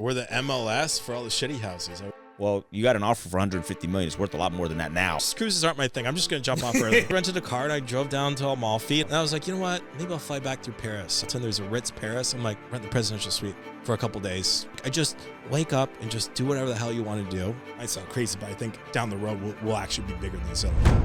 We're the MLS for all the shitty houses. Well, you got an offer for $150 million. It's worth a lot more than that now. Cruises aren't my thing. I'm just going to jump off early. Rented a car and I drove down to Amalfi. And I was like, you know what? Maybe I'll fly back through Paris. And there's a Ritz Paris. I'm like, rent the presidential suite for a couple days. I just wake up and just do whatever the hell you want to do. Might sound crazy, but I think down the road we'll actually be bigger than Zillow.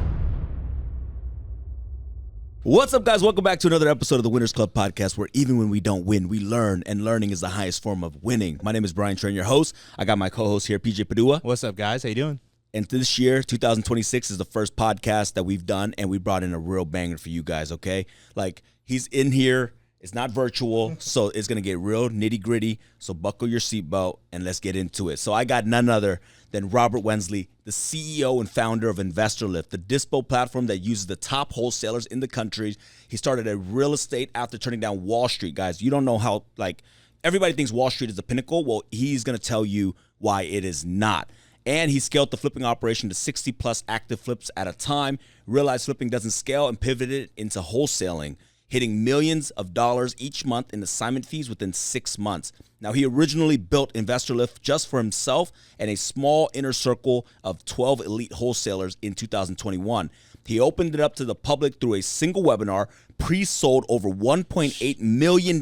What's up, guys? Welcome back to another episode of the Winners Club podcast, where even when we don't win, we learn, and learning is the highest form of winning. My name is Brian Tran, your host. I got my co-host here, PJ Padua. What's up, guys? How you doing? And this year, 2026, is the first podcast that we've done, and we brought in a real banger for you guys, okay? Like, he's in here. It's not virtual, so it's going to get real nitty-gritty. So buckle your seatbelt, and let's get into it. So I got none other than Robert Wensley, the CEO and founder of InvestorLift, the dispo platform that uses the top wholesalers in the country. He started a real estate after turning down Wall Street, guys. You don't know how, like, everybody thinks Wall Street is the pinnacle. Well, he's going to tell you why it is not. And he scaled the flipping operation to 60-plus active flips at a time, realized flipping doesn't scale, and pivoted into wholesaling, hitting millions of dollars each month in assignment fees within 6 months. Now, he originally built InvestorLift just for himself and a small inner circle of 12 elite wholesalers in 2021. He opened it up to the public through a single webinar, pre-sold over $1.8 million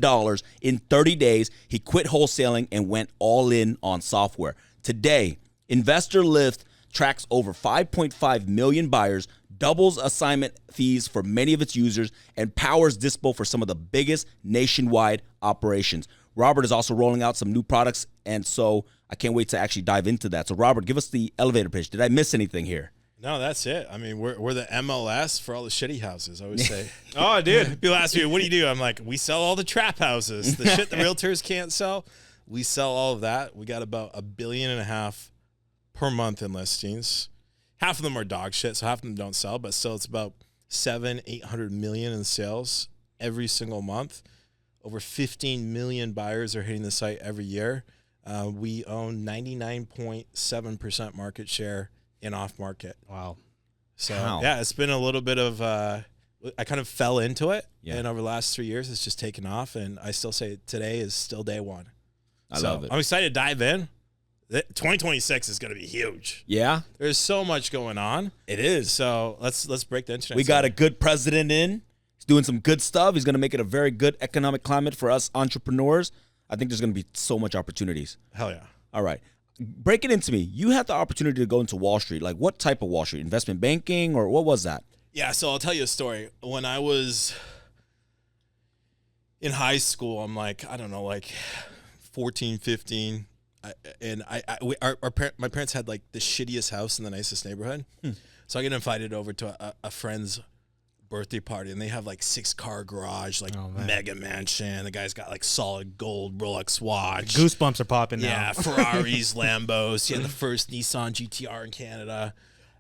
in 30 days. He quit wholesaling and went all in on software. Today, InvestorLift tracks over 5.5 million buyers, doubles assignment fees for many of its users, and powers dispo for some of the biggest nationwide operations. Robert is also rolling out some new products, and so I can't wait to actually dive into that. So, Robert, give us the elevator pitch. Did I miss anything here? No, that's it. I mean, we're the MLS for all the shitty houses, I always say. Oh, dude. People ask me, what do you do? I'm like, we sell all the trap houses. The shit the realtors can't sell, we sell all of that. We got about $1.5 billion per month in listings. Half of them are dog shit, so half of them don't sell, but still it's about $700-800 million in sales every single month. Over 15 million buyers are hitting the site every year. We own 99.7% market share in off market. Wow. So Wow. yeah, it's been a little bit of I kind of fell into it, and over the last 3 years it's just taken off, and I still say today is still day one. I love it. I'm excited to dive in. 2026 is going to be huge. Yeah? There's so much going on. It is. So let's break the internet. We got a good president in. He's doing some good stuff. He's going to make it a very good economic climate for us entrepreneurs. I think there's going to be so much opportunities. Hell yeah. All right. Break it into me. You had the opportunity to go into Wall Street. Like, what type of Wall Street? Investment banking, or what was that? Yeah, so I'll tell you a story. When I was in high school, I'm like, I don't know, like 14, 15. My parents had like the shittiest house in the nicest neighborhood. So I get invited over to a friend's birthday party, and they have like 6-car garage, like mega mansion. The guy's got like solid gold Rolex watch. Goosebumps are popping now. Yeah, Ferraris, Lambos. He had the first Nissan GTR in Canada.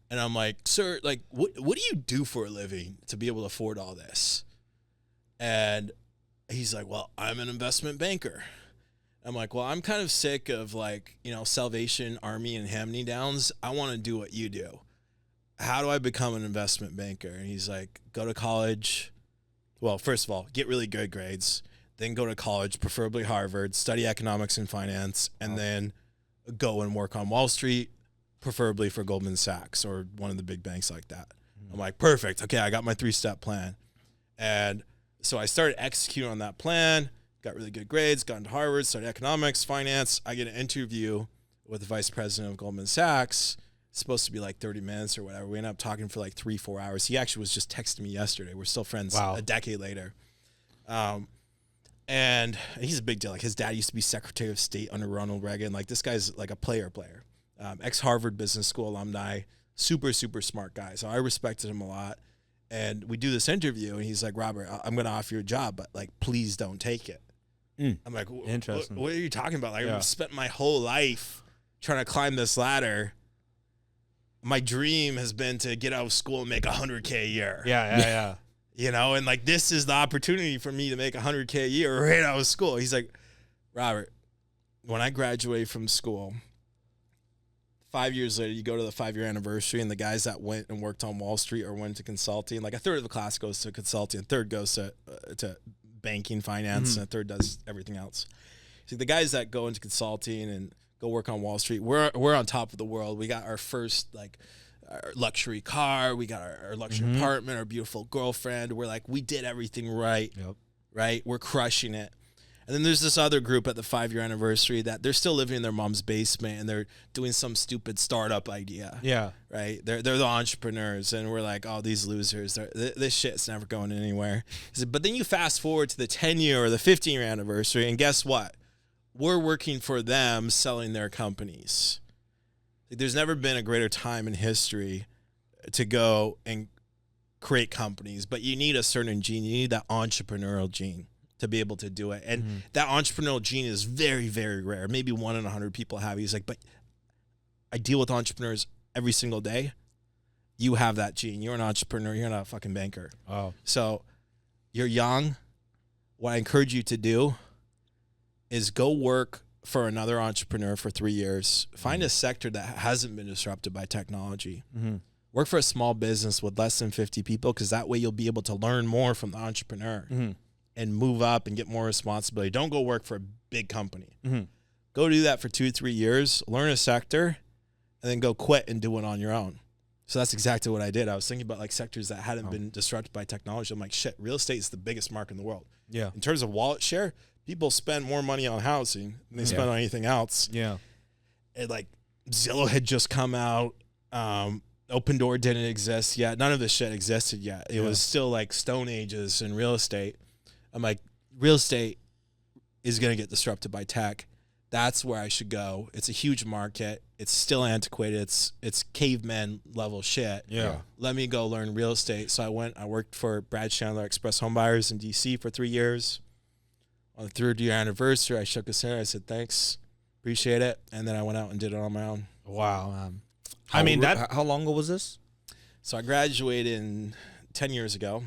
And I'm like, sir, like, what do you do for a living to be able to afford all this? And he's like, well, I'm an investment banker. I'm like, well, I'm kind of sick of like, Salvation Army and hand-me-downs. I want to do what you do. How do I become an investment banker? And he's like, go to college. Well, first of all, get really good grades. Then go to college, preferably Harvard, study economics and finance, and then go and work on Wall Street, preferably for Goldman Sachs or one of the big banks like that. I'm like, perfect. Okay, I got my 3-step plan. And so I started executing on that plan. Got really good grades, got into Harvard, studied economics, finance. I get an interview with the vice president of Goldman Sachs. It's supposed to be like 30 minutes or whatever. We ended up talking for like 3-4 hours. He actually was just texting me yesterday. We're still friends a decade later. And he's a big deal. Like his dad used to be Secretary of State under Ronald Reagan. Like this guy's like a player. Ex-Harvard Business School alumni. Super, super smart guy. So I respected him a lot. And we do this interview, and he's like, Robert, I'm going to offer you a job, but like, please don't take it. I'm like, interesting. What are you talking about? Like, I've spent my whole life trying to climb this ladder. My dream has been to get out of school and make $100K a year. Yeah. And like, this is the opportunity for me to make $100K a year right out of school. He's like, Robert, when I graduate from school, 5 years later, you go to the 5-year anniversary, and the guys that went and worked on Wall Street or went to consulting, like a third of the class goes to consulting, a third goes to banking, finance, and a third does everything else. See, the guys that go into consulting and go work on Wall Street, we're on top of the world. We got our first like our luxury car, we got our luxury apartment, our beautiful girlfriend. We're like, we did everything right. Yep. Right? We're crushing it. And then there's this other group at the 5-year anniversary that they're still living in their mom's basement and they're doing some stupid startup idea. Yeah. Right? They're the entrepreneurs, and we're like, oh, these losers. This shit's never going anywhere. But then you fast forward to the 10-year or the 15-year anniversary, and guess what? We're working for them, selling their companies. There's never been a greater time in history to go and create companies, but you need a certain gene. You need that entrepreneurial gene to be able to do it. And that entrepreneurial gene is very, very rare. Maybe 1 in 100 people have it. He's like, but I deal with entrepreneurs every single day. You have that gene. You're an entrepreneur. You're not a fucking banker. Oh. So you're young. What I encourage you to do is go work for another entrepreneur for 3 years. Find a sector that hasn't been disrupted by technology. Work for a small business with less than 50 people, because that way you'll be able to learn more from the entrepreneur and move up and get more responsibility. Don't go work for a big company. Go do that for 2-3 years, learn a sector, and then go quit and do it on your own. So that's exactly what I did. I was thinking about like sectors that hadn't been disrupted by technology. I'm like, shit, real estate is the biggest market in the world. Yeah. In terms of wallet share, people spend more money on housing than they spend on anything else. Yeah. And like Zillow had just come out. Open Door didn't exist yet. None of this shit existed yet. It was still like Stone Ages in real estate. I'm like, real estate is going to get disrupted by tech. That's where I should go. It's a huge market. It's still antiquated. It's caveman level shit. Yeah. Let me go learn real estate. So I worked for Brad Chandler Express Home Buyers in DC for 3 years. On the 3rd year anniversary, I shook his hand. I said, thanks, appreciate it. And then I went out and did it on my own. Wow. How long ago was this? So I graduated 10 years ago,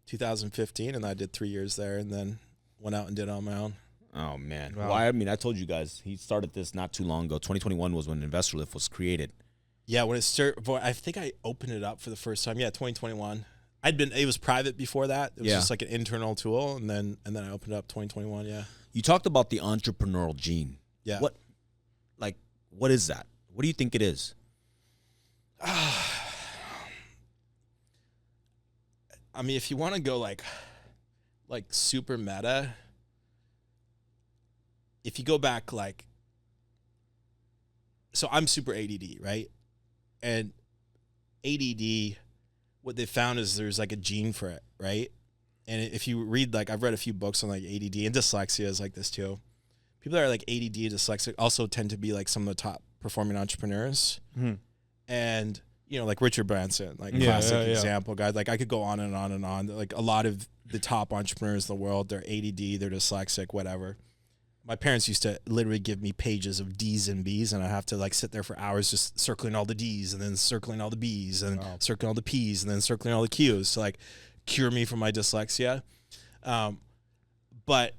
2015, and I did 3 years there, and then went out and did it on my own. Oh, man. Wow. Why? I mean, I told you guys, he started this not too long ago. 2021 was when InvestorLift was created. Yeah, when it started, I think I opened it up for the first time. Yeah, 2021. It was private before that. It was just like an internal tool, and then I opened it up 2021. Yeah. You talked about the entrepreneurial gene. Yeah. What is that? What do you think it is? I mean, if you want to go like super meta, if you go back so I'm super ADD, right? And ADD, what they found is there's like a gene for it, right? And if you read, I've read a few books on like ADD, and dyslexia is like this too. People that are like ADD and dyslexic also tend to be like some of the top performing entrepreneurs. And, like Richard Branson, classic example guy. Like I could go on and on and on. Like a lot of the top entrepreneurs in the world, they're ADD, they're dyslexic, whatever. My parents used to literally give me pages of D's and B's, and I have to sit there for hours just circling all the D's and then circling all the B's and circling all the P's and then circling all the Q's to cure me from my dyslexia. But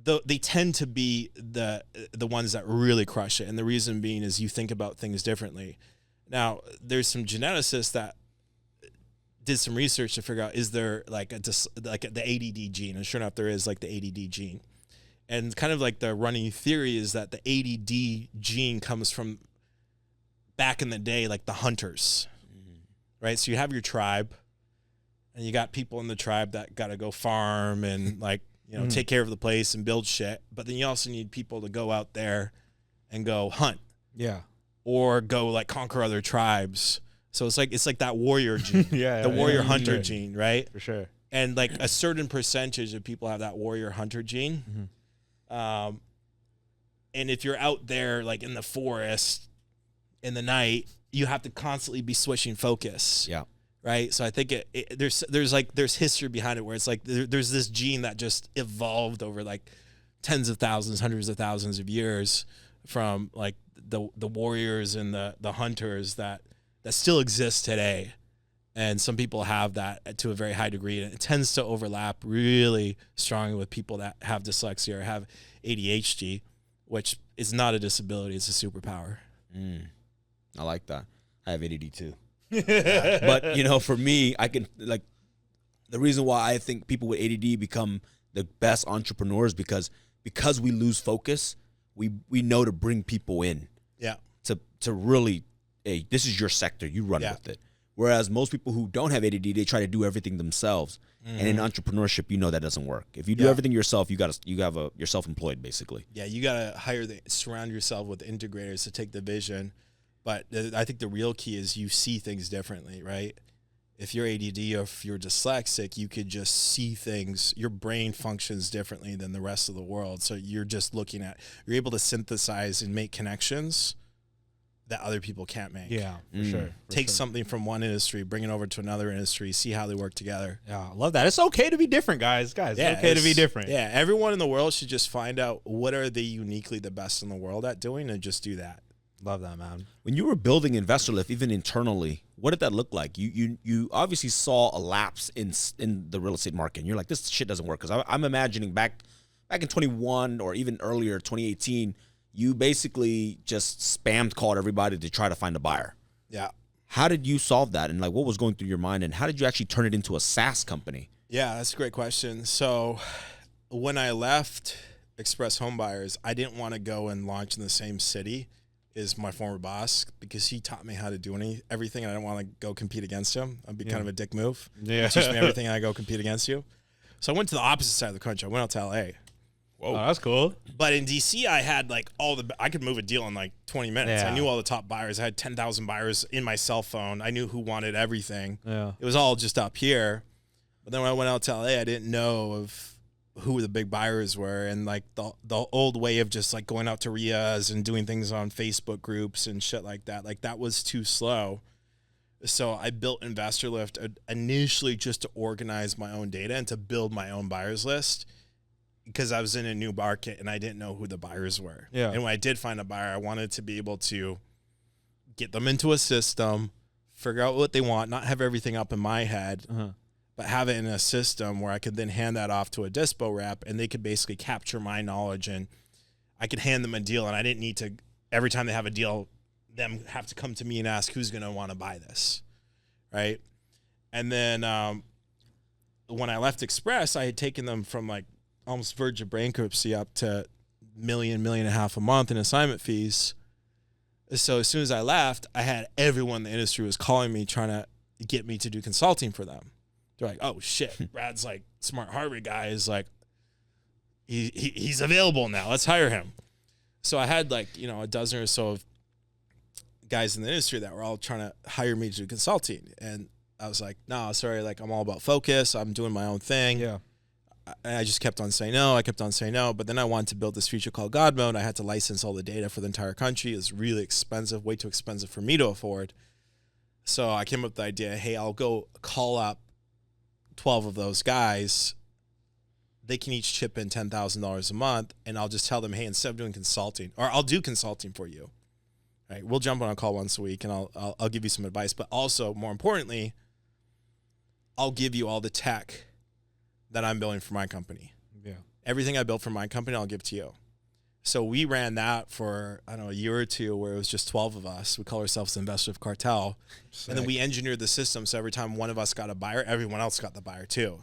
they tend to be the ones that really crush it, and the reason being is you think about things differently. Now, there's some geneticists that did some research to figure out, is there the ADD gene? And sure enough, there is the ADD gene. And kind of the running theory is that the ADD gene comes from back in the day, the hunters, right? So you have your tribe, and you got people in the tribe that got to go farm and take care of the place and build shit. But then you also need people to go out there and go hunt. Yeah. Or go conquer other tribes. So it's like that warrior gene, the warrior hunter gene, right? For sure. And a certain percentage of people have that warrior hunter gene. And if you're out there in the forest in the night, you have to constantly be switching focus. Yeah. Right. So I think there's history behind it where it's there's this gene that just evolved over tens of thousands, hundreds of thousands of years from the warriors and the hunters that still exist today. And some people have that to a very high degree, and it tends to overlap really strongly with people that have dyslexia or have ADHD, which is not a disability, it's a superpower. I like that. I have ADD too. But for me, I can the reason why I think people with ADD become the best entrepreneurs because we lose focus. We know to bring people in. Yeah. To really, hey, this is your sector. You run with it. Whereas most people who don't have ADD, they try to do everything themselves. And in entrepreneurship, that doesn't work. If you do everything yourself, you're self-employed basically. Yeah, you gotta surround yourself with integrators to take the vision. But I think the real key is you see things differently, right? If you're ADD or if you're dyslexic, you could just see things. Your brain functions differently than the rest of the world. So you're able to synthesize and make connections that other people can't make. Yeah, for sure. Take something from one industry, bring it over to another industry, see how they work together. Yeah, I love that. It's okay to be different, guys. It's okay to be different. Yeah, everyone in the world should just find out what are they uniquely the best in the world at doing and just do that. Love that, man. When you were building InvestorLift, even internally, what did that look like? You obviously saw a lapse in the real estate market. And you're like, this shit doesn't work. Because I'm imagining back in 21 or even earlier, 2018, you basically just spammed called everybody to try to find a buyer. Yeah. How did you solve that? And like, what was going through your mind? And how did you actually turn it into a SaaS company? Yeah, that's a great question. So when I left Express Home Buyers, I didn't want to go and launch in the same city as my former boss because he taught me how to do everything, and I didn't want to go compete against him. That'd be kind of a dick move. Yeah. Teach me everything, and I go compete against you. So I went to the opposite side of the country. I went out to LA. Whoa, that's cool. But in DC, I had like I could move a deal in like 20 minutes. Yeah. I knew all the top buyers. I had 10,000 buyers in my cell phone. I knew who wanted everything. Yeah. It was all just up here. But then when I went out to LA, I didn't know of who the big buyers were, and like the old way of just like going out to RIAs and doing things on Facebook groups and shit like that was too slow. So I built InvestorLift initially just to organize my own data and to build my own buyers list because I was in a new market and I didn't know who the buyers were. Yeah. And when I did find a buyer, I wanted to be able to get them into a system, figure out what they want, not have everything up in my head, but have it in a system where I could then hand that off to a dispo rep and they could basically capture my knowledge and I could hand them a deal, and I didn't need to, every time they have a deal, them have to come to me and ask who's going to want to buy this, right? And then when I left Express, I had taken them from like almost verge of bankruptcy up to $1.5 million a month in assignment fees. So as soon as I left, I had everyone in the industry was calling me trying to get me to do consulting for them. They're like, oh shit, Brad's like smart Harvard guy is like, he's available now. Let's hire him. So I had like, a dozen or so of guys in the industry that were all trying to hire me to do consulting. And I was like, no, sorry. Like I'm all about focus. I'm doing my own thing. Yeah. And I just kept on saying no. I kept on saying no. But then I wanted to build this feature called God Mode. I had to license all the data for the entire country. It was really expensive, way too expensive for me to afford. So I came up with the idea, hey, I'll go call up 12 of those guys. They can each chip in $10,000 a month, and I'll just tell them, hey, instead of doing consulting, or I'll do consulting for you. Right? We'll jump on a call once a week, and I'll give you some advice. But also, more importantly, I'll give you all the tech that I'm building for my company. Yeah. Everything I built for my company, I'll give to you. So we ran that for, I don't know, a year or two where it was just 12 of us. We call ourselves the InvestorLift Cartel. Sick. And then we engineered the system so every time one of us got a buyer, everyone else got the buyer too.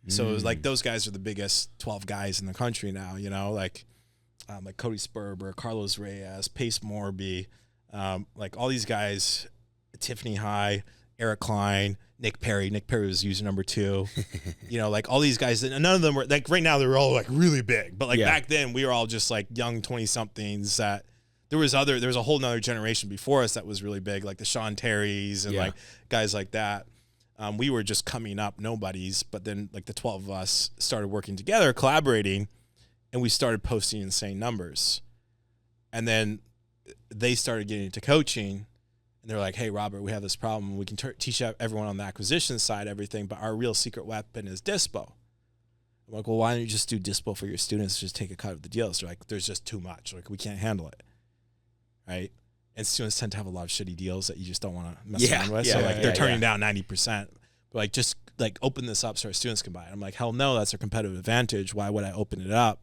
So it was like those guys are the biggest 12 guys in the country now, like Cody Sperber, Carlos Reyes, Pace Morby, like all these guys, Tiffany High, Eric Klein, Nick Perry. Nick Perry was user number 2. Like all these guys, and none of them were like right now they're all like really big. But like back then we were all just like young 20-somethings that there was a whole nother generation before us that was really big, like the Sean Terrys and like guys like that. We were just coming up, nobodies, but then like the 12 of us started working together, collaborating, and we started posting insane numbers. And then they started getting into coaching. And they're like, hey, Robert, we have this problem. We can teach everyone on the acquisition side everything, but our real secret weapon is dispo. I'm like, well, why don't you just do dispo for your students? Just take a cut of the deals. They're like, there's just too much. Like, we can't handle it. Right? And students tend to have a lot of shitty deals that you just don't want to mess around with. So, like, they're turning down 90%. But, like, just, like, open this up so our students can buy it. I'm like, hell no, that's our competitive advantage. Why would I open it up?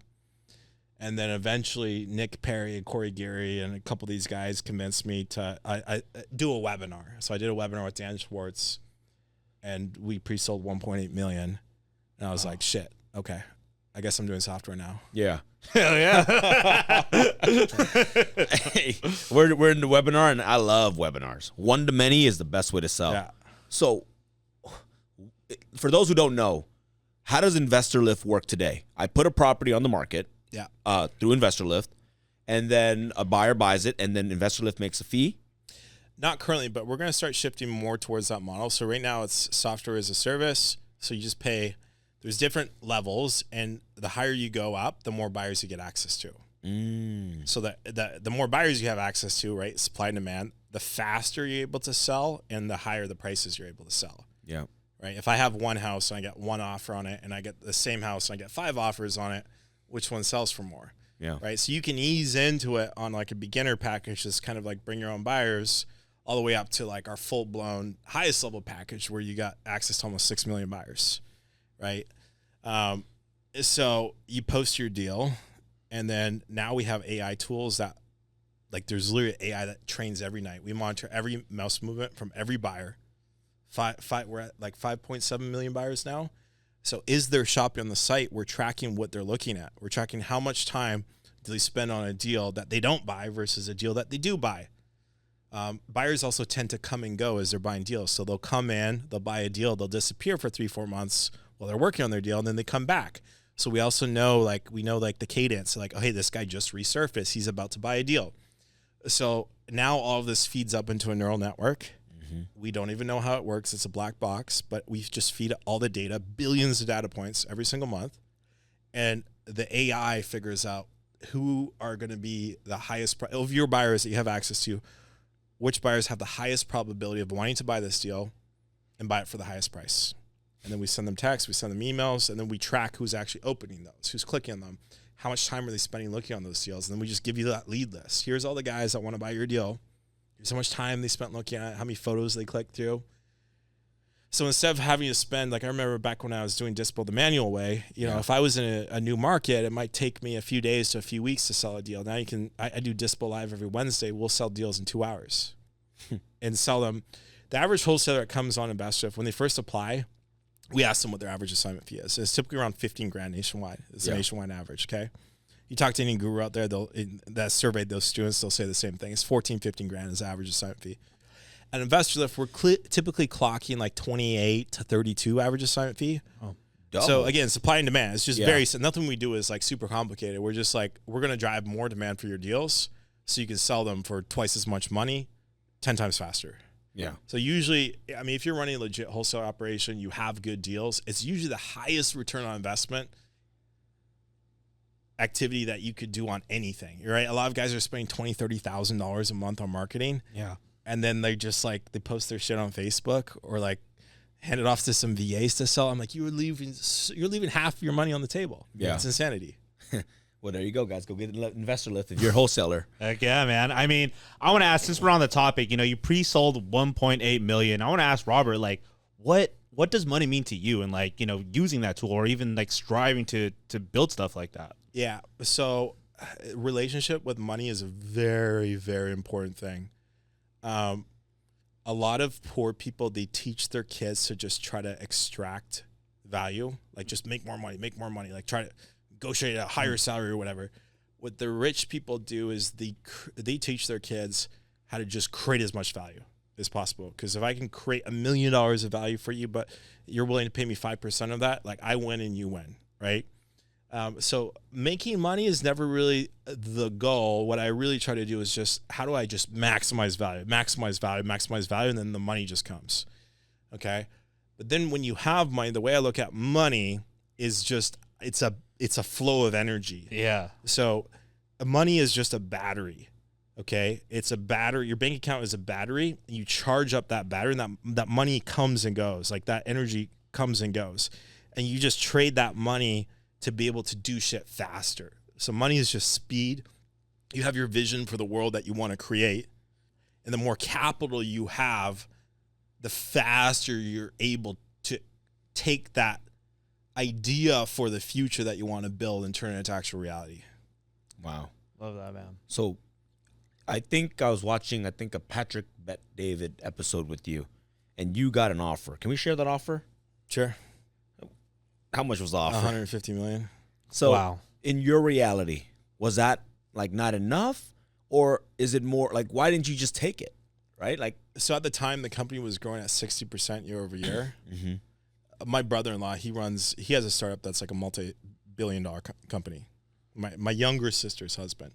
And then eventually Nick Perry and Corey Geary and a couple of these guys convinced me to I do a webinar. So I did a webinar with Dan Schwartz, and we pre-sold 1.8 million. And I was like, shit, okay. I guess I'm doing software now. Yeah. Hell yeah. Hey, we're in the webinar, and I love webinars. One to many is the best way to sell. Yeah. So, for those who don't know, how does Investor Lift work today? I put a property on the market through Investor Lift, and then a buyer buys it, and then Investor Lift makes a fee. Not currently, but we're going to start shifting more towards that model. So right now it's software as a service. So you just pay. There's different levels, and the higher you go up, the more buyers you get access to. So the more buyers you have access to, right, supply and demand, the faster you're able to sell, and the higher the prices you're able to sell. Yeah. Right. If I have one house and I get one offer on it, and I get the same house and I get 5 offers on it, which one sells for more? Yeah. Right. So you can ease into it on like a beginner package, just kind of like bring your own buyers, all the way up to like our full blown highest level package where you got access to almost 6 million buyers. Right. So you post your deal, and then now we have AI tools that, like, there's literally AI that trains every night. We monitor every mouse movement from every buyer. We're at like 5.7 million buyers now. So is there shopping on the site? We're tracking what they're looking at. We're tracking how much time do they spend on a deal that they don't buy versus a deal that they do buy. Buyers also tend to come and go as they're buying deals. So they'll come in, they'll buy a deal, they'll disappear for 3-4 months while they're working on their deal, and then they come back. So we also know, like, the cadence. Like, oh, hey, this guy just resurfaced. He's about to buy a deal. So now all of this feeds up into a neural network. We don't even know how it works. It's a black box, but we just feed it all the data, billions of data points every single month. And the AI figures out who are going to be the highest of your buyers that you have access to, which buyers have the highest probability of wanting to buy this deal and buy it for the highest price. And then we send them texts, we send them emails, and then we track who's actually opening those, who's clicking on them, how much time are they spending looking on those deals. And then we just give you that lead list. Here's all the guys that want to buy your deal. Here's how much time they spent looking at it, how many photos they clicked through. So instead of having to spend, like, I remember back when I was doing Dispo the manual way, if I was in a new market, it might take me a few days to a few weeks to sell a deal. Now I do Dispo Live every Wednesday. We'll sell deals in 2 hours and sell them. The average wholesaler that comes on Investor, when they first apply, we ask them what their average assignment fee is. It's typically around $15,000 nationwide. It's a nationwide average, okay? You talk to any guru out there that surveyed those students, they'll say the same thing. It's $14,000-15,000 is the average assignment fee. At Investor Lift, we're typically clocking like 28 to 32 average assignment fee. Oh, so again, supply and demand. It's just nothing we do is like super complicated. We're just like, we're going to drive more demand for your deals so you can sell them for twice as much money, 10 times faster. Yeah. So usually, I mean, if you're running a legit wholesale operation, you have good deals, it's usually the highest return on investment activity that you could do on anything, right? A lot of guys are spending $20,000, $30,000 a month on marketing. Yeah. And then they just like, they post their shit on Facebook or like hand it off to some VAs to sell. I'm like, you're leaving half your money on the table. Yeah. It's insanity. Well, there you go, guys. Go get an Investor Lift if you're a wholesaler. Heck yeah, man. I mean, I want to ask, since we're on the topic, you pre-sold 1.8 million. I want to ask Robert, like, what does money mean to you, and like, using that tool or even like striving to build stuff like that? Yeah. So relationship with money is a very, very important thing. A lot of poor people, they teach their kids to just try to extract value, like just make more money, like try to negotiate a higher salary or whatever. What the rich people do is they teach their kids how to just create as much value as possible. Because if I can create $1 million of value for you, but you're willing to pay me 5% of that, like I win and you win, right? So making money is never really the goal. What I really try to do is just, how do I just maximize value, and then the money just comes. Okay. But then when you have money, the way I look at money is just, it's a flow of energy. Yeah. So money is just a battery. Okay. It's a battery. Your bank account is a battery. You charge up that battery, and that money comes and goes. Like that energy comes and goes, and you just trade that money to be able to do shit faster. So money is just speed. You have your vision for the world that you want to create. And the more capital you have, the faster you're able to take that idea for the future that you want to build and turn it into actual reality. Wow. Love that, man. So I think I was watching, a Patrick Bet David episode with you, and you got an offer. Can we share that offer? Sure. How much was the offer? 150 million. So Wow. in your reality, was that like not enough, or is it more like why didn't you just take it? Right? Like So at the time, the company was growing at 60% year over year. mm-hmm. My brother-in-law, he has a startup that's like a multi-billion-dollar company. My younger sister's husband.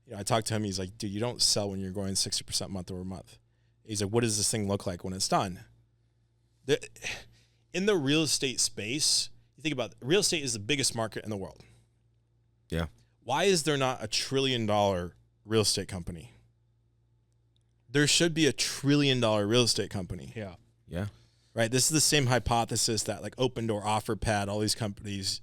You know, I talked to him. He's like, dude, you don't sell when you're growing 60% month over month. He's like, what does this thing look like when it's done? In the real estate space, you think about it, real estate is the biggest market in the world. Yeah. Why is there not $1 trillion real estate company? There should be $1 trillion real estate company. Yeah. Yeah. Right? This is the same hypothesis that like Open Door, OfferPad, all these companies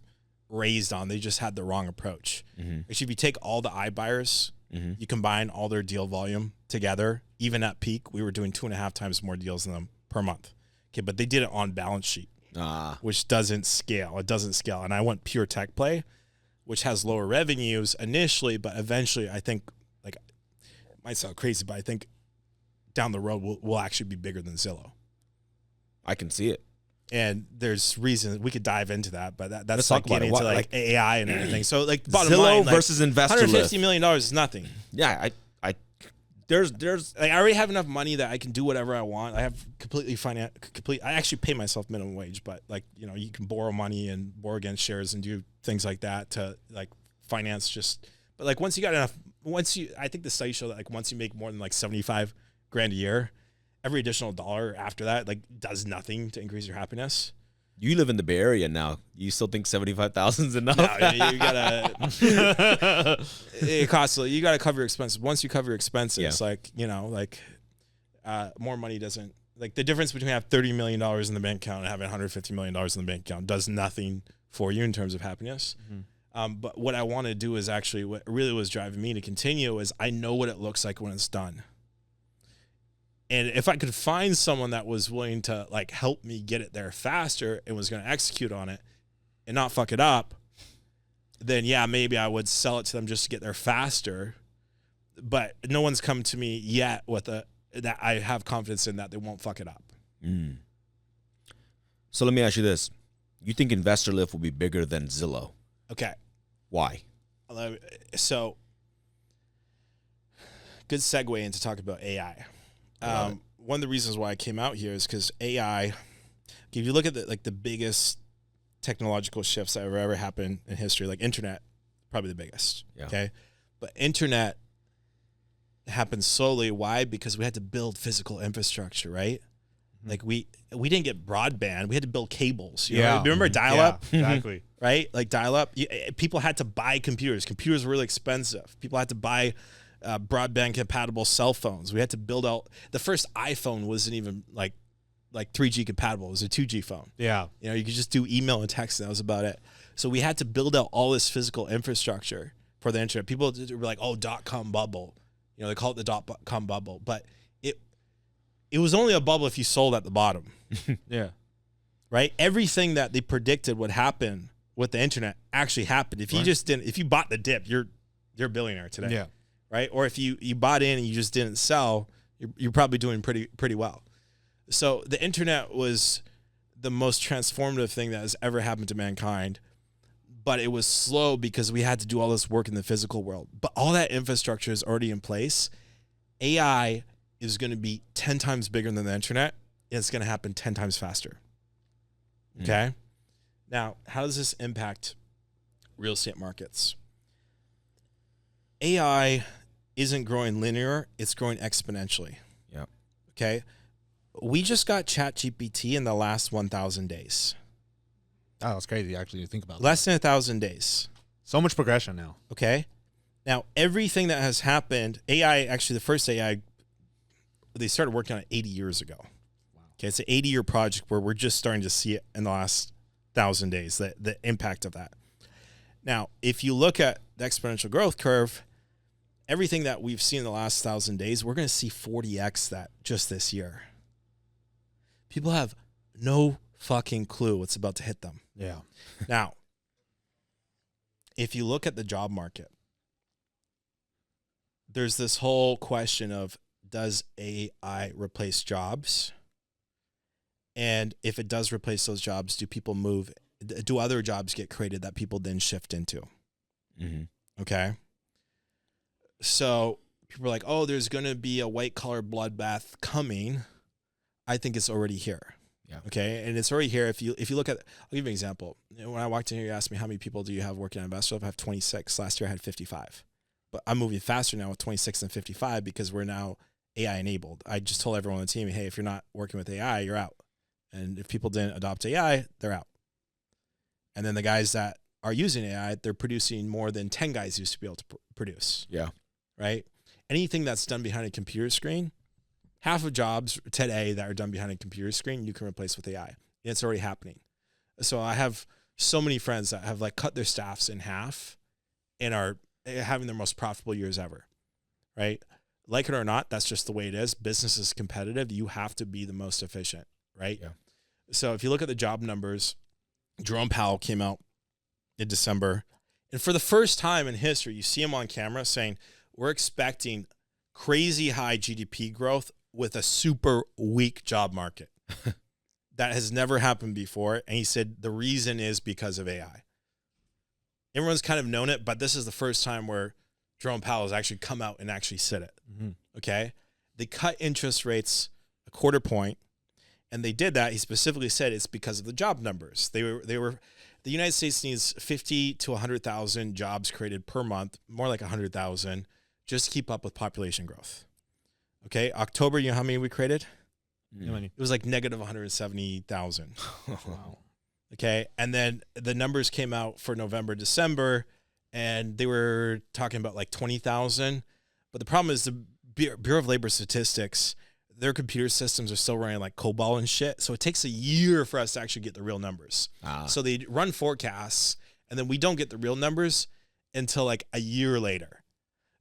raised on. They just had the wrong approach. Mm-hmm. Actually, if you take all the iBuyers, Mm-hmm. you combine all their deal volume together, even at peak, we were doing 2.5 times more deals than them per month. Okay, but they did it on balance sheet, which doesn't scale. It doesn't scale. And I went pure tech play, which has lower revenues initially, but eventually I think, like, it might sound crazy, but I think down the road we'll actually be bigger than Zillow. I can see it. And there's reasons we could dive into that, but that's Let's like talk about getting it. into like AI and everything. So like bottom Zillow line, like, versus investor $150 lift. million is nothing. Yeah, there's Like I already have enough money that I can do whatever I want. I have I actually pay myself minimum wage, but like, you know, you can borrow money and borrow against shares and do things like that to like finance just, but like once you got enough, I think the studies show that like once you make more than like 75 grand a year, every additional dollar after that, like does nothing to increase your happiness. you live in the Bay Area now. You still think 75,000 is enough? No, you gotta, it costs, you gotta cover your expenses. Once you cover your expenses, like, you know, like, more money doesn't, like the difference between having $30 million in the bank account and having $150 million in the bank account does nothing for you in terms of happiness. Mm-hmm. But what I want to do is actually what really was driving me to continue is I know what it looks like when it's done. And if I could find someone that was willing to like help me get it there faster and was going to execute on it and not fuck it up, then yeah, maybe I would sell it to them just to get there faster. But no one's come to me yet with that I have confidence in that they won't fuck it up. Mm. So let me ask you this. You think Investor Lift will be bigger than Zillow? Okay. Why? So good segue into talk about AI. One of the reasons why I came out here is because AI, if you look at the biggest technological shifts that have ever happened in history, like internet, probably the biggest. Yeah. Okay. But internet happened slowly. Why? Because we had to build physical infrastructure, right? Mm-hmm. Like we didn't get broadband. We had to build cables. You know? Remember dial-up? Yeah, exactly. Right? Like dial-up. People had to buy computers. Computers were really expensive. People had to buy broadband compatible cell phones. We had to build out, the first iPhone wasn't even like 3G compatible. It was a 2G phone. Yeah. You know, you could just do email and text, and that was about it. So we had to build out all this physical infrastructure for the internet. People were like, oh, .com bubble. You know, they call it the .com bubble. But it was only a bubble if you sold at the bottom. Yeah. Right? Everything that they predicted would happen with the internet actually happened. If you just didn't, if you bought the dip, you're a billionaire today. Yeah. Right? Or if you bought in and you just didn't sell, you're probably doing pretty well. So the internet was the most transformative thing that has ever happened to mankind, but it was slow because we had to do all this work in the physical world. But all that infrastructure is already in place. AI is going to be 10 times bigger than the internet, and it's going to happen 10 times faster. Okay? Now, how does this impact real estate markets? AI isn't growing linear, it's growing exponentially. Yeah. Okay? We just got ChatGPT in the last 1,000 days. Oh, that's crazy actually to think about. Less than 1,000 days. So much progression now. Okay? Now, everything that has happened, AI, actually the first AI, they started working on it 80 years ago. Wow. Okay, it's an 80-year project where we're just starting to see it in the last 1,000 days, the impact of that. Now, if you look at the exponential growth curve, everything that we've seen in the last 1,000 days, we're going to see 40x that just this year. People have no fucking clue what's about to hit them. Yeah. Now, if you look at the job market, there's this whole question of, does AI replace jobs? And if it does replace those jobs, do people move do other jobs get created that people then shift into? Okay. So people are like, oh, there's going to be a white collar bloodbath coming. I think it's already here. Yeah. Okay. And it's already here. If you look at, I'll give you an example. When I walked in here, you asked me how many people do you have working on Investor? I have 26. Last year I had 55. But I'm moving faster now with 26 and 55 because we're now AI enabled. I just told everyone on the team, hey, if you're not working with AI, you're out. And if people didn't adopt AI, they're out. And then the guys that are using AI, they're producing more than 10 guys used to be able to produce. Yeah. Right? Anything that's done behind a computer screen, half of jobs today that are done behind a computer screen, you can replace with AI. And it's already happening. So I have so many friends that have like cut their staffs in half and are having their most profitable years ever. Right? Like it or not, that's just the way it is. Business is competitive. You have to be the most efficient. Right? Yeah. So if you look at the job numbers, Jerome Powell came out in December. And for the first time in history, you see him on camera saying, we're expecting crazy high GDP growth with a super weak job market. That has never happened before. And he said the reason is because of AI. Everyone's kind of known it, but this is the first time where Jerome Powell has actually come out and actually said it. Okay? They cut interest rates a quarter point. And they did that. He specifically said it's because of the job numbers. The United States needs 50 to 100,000 jobs created per month, more like 100,000, just to keep up with population growth. Okay, October, you know how many we created? It was like negative 170,000. Wow. Okay, and then the numbers came out for November, December, and they were talking about like 20,000. But the problem is the Bureau of Labor Statistics, their computer systems are still running like COBOL and shit. So it takes a year for us to actually get the real numbers. So they run forecasts, and then we don't get the real numbers until like a year later.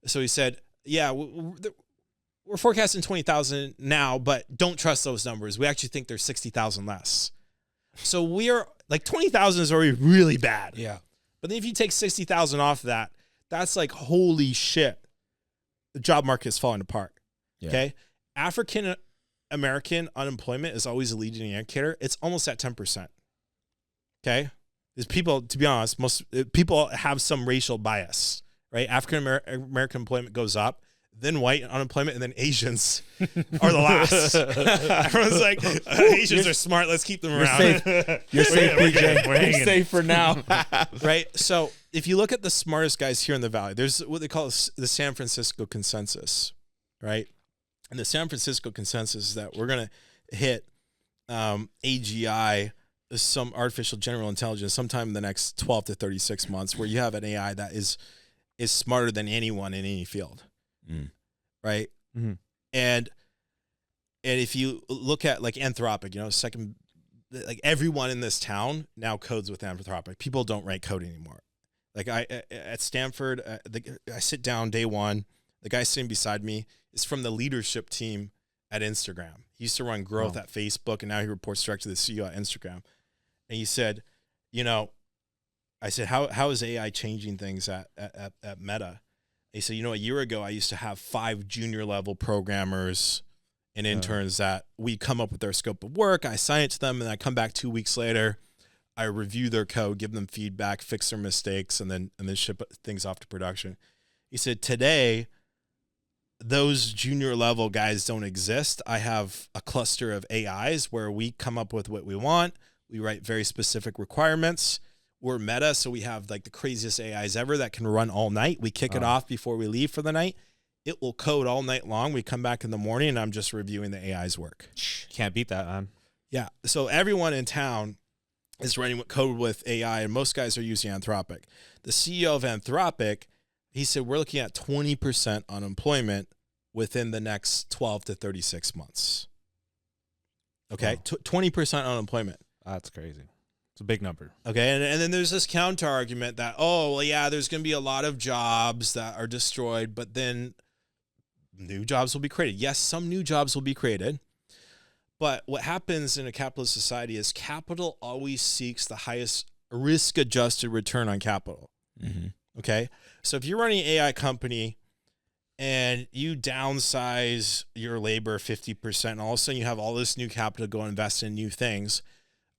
So he said, yeah, we're forecasting 20,000 now, but don't trust those numbers. We actually think there's 60,000 less. So we are like 20,000 is already really bad. Yeah. But then if you take 60,000 off that, that's like, holy shit. The job market is falling apart. Yeah. Okay. African American unemployment is always a leading indicator. It's almost at 10%. Okay. There's people, to be honest, most people have some racial bias, right? African American employment goes up, then white unemployment, and then Asians are the last. Everyone's like, Asians are smart. Let's keep them around. You're safe, PJ. We're You're hanging. safe for now. Right? So if you look at the smartest guys here in the Valley, there's what they call the San Francisco consensus, right? And the San Francisco consensus is that we're going to hit AGI, some artificial general intelligence, sometime in the next 12 to 36 months, where you have an AI that is smarter than anyone in any field. Right. And if you look at like Anthropic, like everyone in this town now codes with Anthropic. People don't write code anymore. Like at Stanford, I sit down day one. The guy sitting beside me is from the leadership team at Instagram. He used to run growth at Facebook, and now he reports directly to the CEO at Instagram. And he said, I said, how is AI changing things at Meta? He said, a year ago, I used to have 5 junior level programmers and interns that we come up with their scope of work. I assign it to them, and I come back 2 weeks later. I review their code, give them feedback, fix their mistakes, and then ship things off to production. He said, today, those junior level guys don't exist. I have a cluster of AIs where we come up with what we want. We write very specific requirements. We're Meta, so we have like the craziest AIs ever that can run all night. We kick it off before we leave for the night. It will code all night long. We come back in the morning, and I'm just reviewing the AI's work. Can't beat that, man. Yeah. So everyone in town is running code with AI, and most guys are using Anthropic. The CEO of Anthropic, he said, we're looking at 20% unemployment within the next 12 to 36 months. Okay? 20% unemployment. That's crazy. It's a big number. Okay, and then there's this counter argument that, there's going to be a lot of jobs that are destroyed, but then new jobs will be created. Yes, some new jobs will be created, but what happens in a capitalist society is capital always seeks the highest risk-adjusted return on capital. Okay, so if you're running an AI company and you downsize your labor 50%, and all of a sudden you have all this new capital to go invest in new things,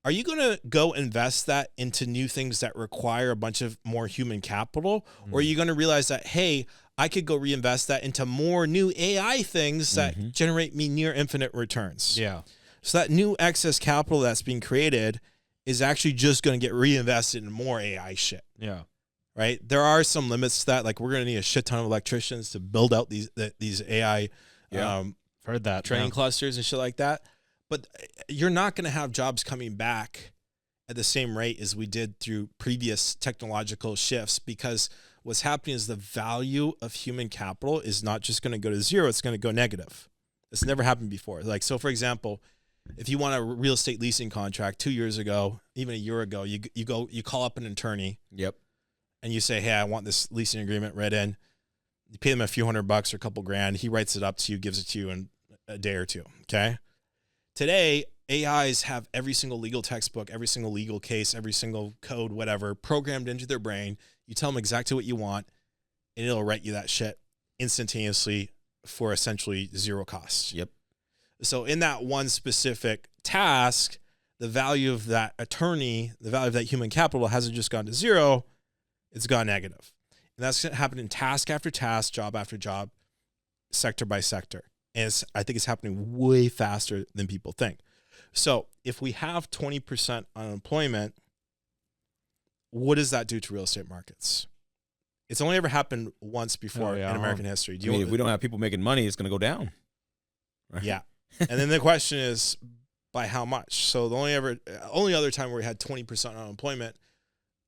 are you going to go invest that into new things that require a bunch of more human capital? Or are you going to realize that, hey, I could go reinvest that into more new AI things that generate me near infinite returns? Yeah. So that new excess capital that's being created is actually just going to get reinvested in more AI shit. Yeah. Right? There are some limits to that. Like, we're going to need a shit ton of electricians to build out these AI Heard that. training clusters and shit like that. But you're not going to have jobs coming back at the same rate as we did through previous technological shifts, because what's happening is the value of human capital is not just going to go to zero, it's going to go negative. It's never happened before. Like, so for example, if you want a real estate leasing contract 2 years ago, even a year ago, you call up an attorney. Yep. And you say, hey, I want this leasing agreement read in. You pay them a few $100 or a couple grand. He writes it up to you, gives it to you in a day or two. Okay. Today, AIs have every single legal textbook, every single legal case, every single code, whatever, programmed into their brain. You tell them exactly what you want, and it'll write you that shit instantaneously for essentially zero cost. Yep. So in that one specific task, the value of that attorney, the value of that human capital hasn't just gone to zero, it's gone negative. And that's happening task after task, job after job, sector by sector. And I think it's happening way faster than people think. So if we have 20% unemployment, what does that do to real estate markets? It's only ever happened once before in American history. If we don't have people making money, it's going to go down. Right? Yeah. And then the question is, by how much? So the only other time where we had 20% unemployment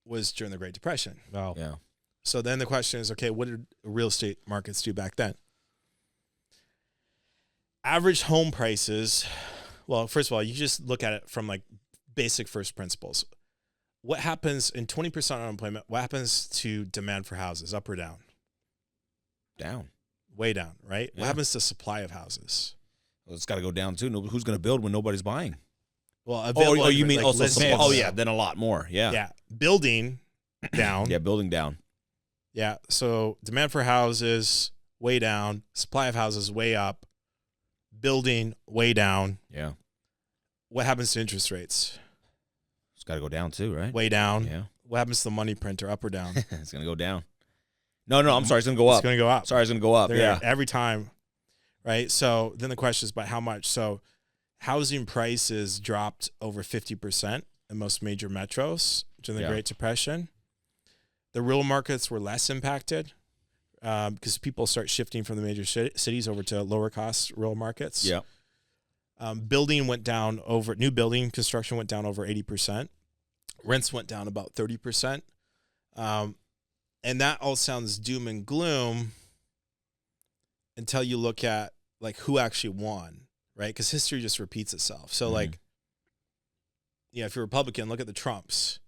was during the Great Depression. Wow. Yeah. So then the question is, okay, what did real estate markets do back then? Average home prices, well, first of all, you just look at it from like basic first principles. What happens in 20% unemployment? What happens to demand for houses, up or down? Down. Way down, right? Yeah. What happens to supply of houses? Well, it's got to go down too. Who's going to build when nobody's buying? Well, Oh, you mean like also listings. supply? Oh, yeah, then a lot more. Yeah. Yeah. Building down. Yeah, building down. Yeah. So demand for houses way down, supply of houses way up, building way down. Yeah. What happens to interest rates? It's got to go down too, right? Way down. Yeah. What happens to the money printer, up or down? It's going to go down. No, I'm sorry. It's going to go up. It's going to go up. Sorry, it's going to go up. Yeah. Every time, right? So then the question is, by how much? So housing prices dropped over 50% in most major metros during the Great Depression. The rural markets were less impacted because people start shifting from the major cities over to lower cost rural markets. Yeah. Building went down new building construction went down over 80%. Rents went down about 30%. And that all sounds doom and gloom until you look at like who actually won, right? Because history just repeats itself. So like, if you're Republican, look at the Trumps,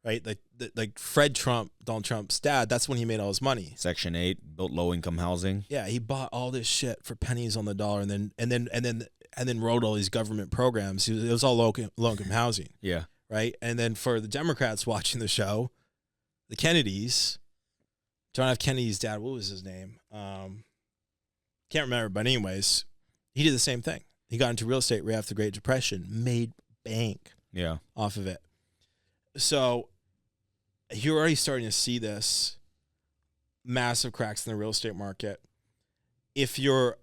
right? Like Fred Trump, Donald Trump's dad, that's when he made all his money. Section 8 built low-income housing. Yeah, he bought all this shit for pennies on the dollar and then wrote all these government programs. It was all low-income housing. Yeah. Right? And then for the Democrats watching the show, the Kennedys, John F. Kennedy's dad, what was his name? Can't remember, but anyways, he did the same thing. He got into real estate right after the Great Depression, made bank off of it. So you're already starting to see this massive cracks in the real estate market. If you're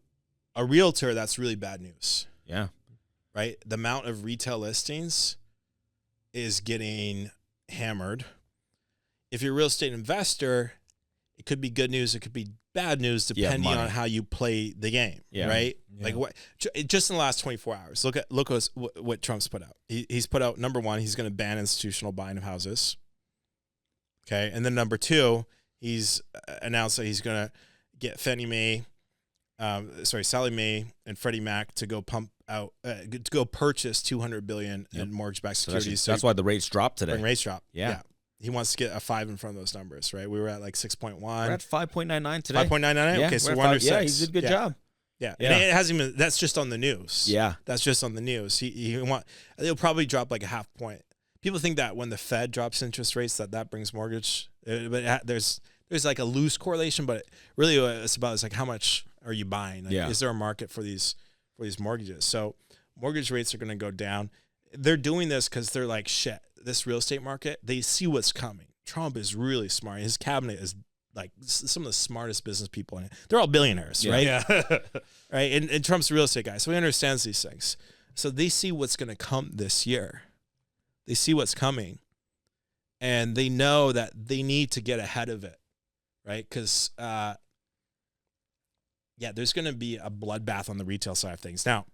a realtor, that's really bad news. Yeah. Right? The amount of retail listings is getting hammered. If you're a real estate investor, it could be good news, it could be bad news depending on how you play the game, right? Yeah. Like what? Just in the last 24 hours, look what Trump's put out. He's put out, number one, he's going to ban institutional buying of houses. Okay, and then number two, he's announced that he's going to get Sallie Mae and Freddie Mac to go purchase $200 billion in mortgage-backed securities. So that's why the rates dropped today. Rates drop. Yeah. He wants to get a 5 in front of those numbers, right? We were at like 6.1. We're at 5.99 today. 5.99? Yeah, okay, so we're under 6. Yeah, he did a good job. Yeah. And it hasn't even, that's just on the news. Yeah. That's just on the news. It'll probably drop like a half point. People think that when the Fed drops interest rates, that brings mortgage. But there's like a loose correlation, but really what it's about is like how much are you buying? Like, is there a market for these mortgages? So mortgage rates are going to go down. they're doing this because they're like, shit, this real estate market, they see what's coming. Trump is really smart. His cabinet is like some of the smartest business people in it. They're all billionaires, right? Yeah. Right. And Trump's a real estate guy, so he understands these things. So they see what's going to come this year. They see what's coming, and they know that they need to get ahead of it, right? Because, there's going to be a bloodbath on the retail side of things. Now,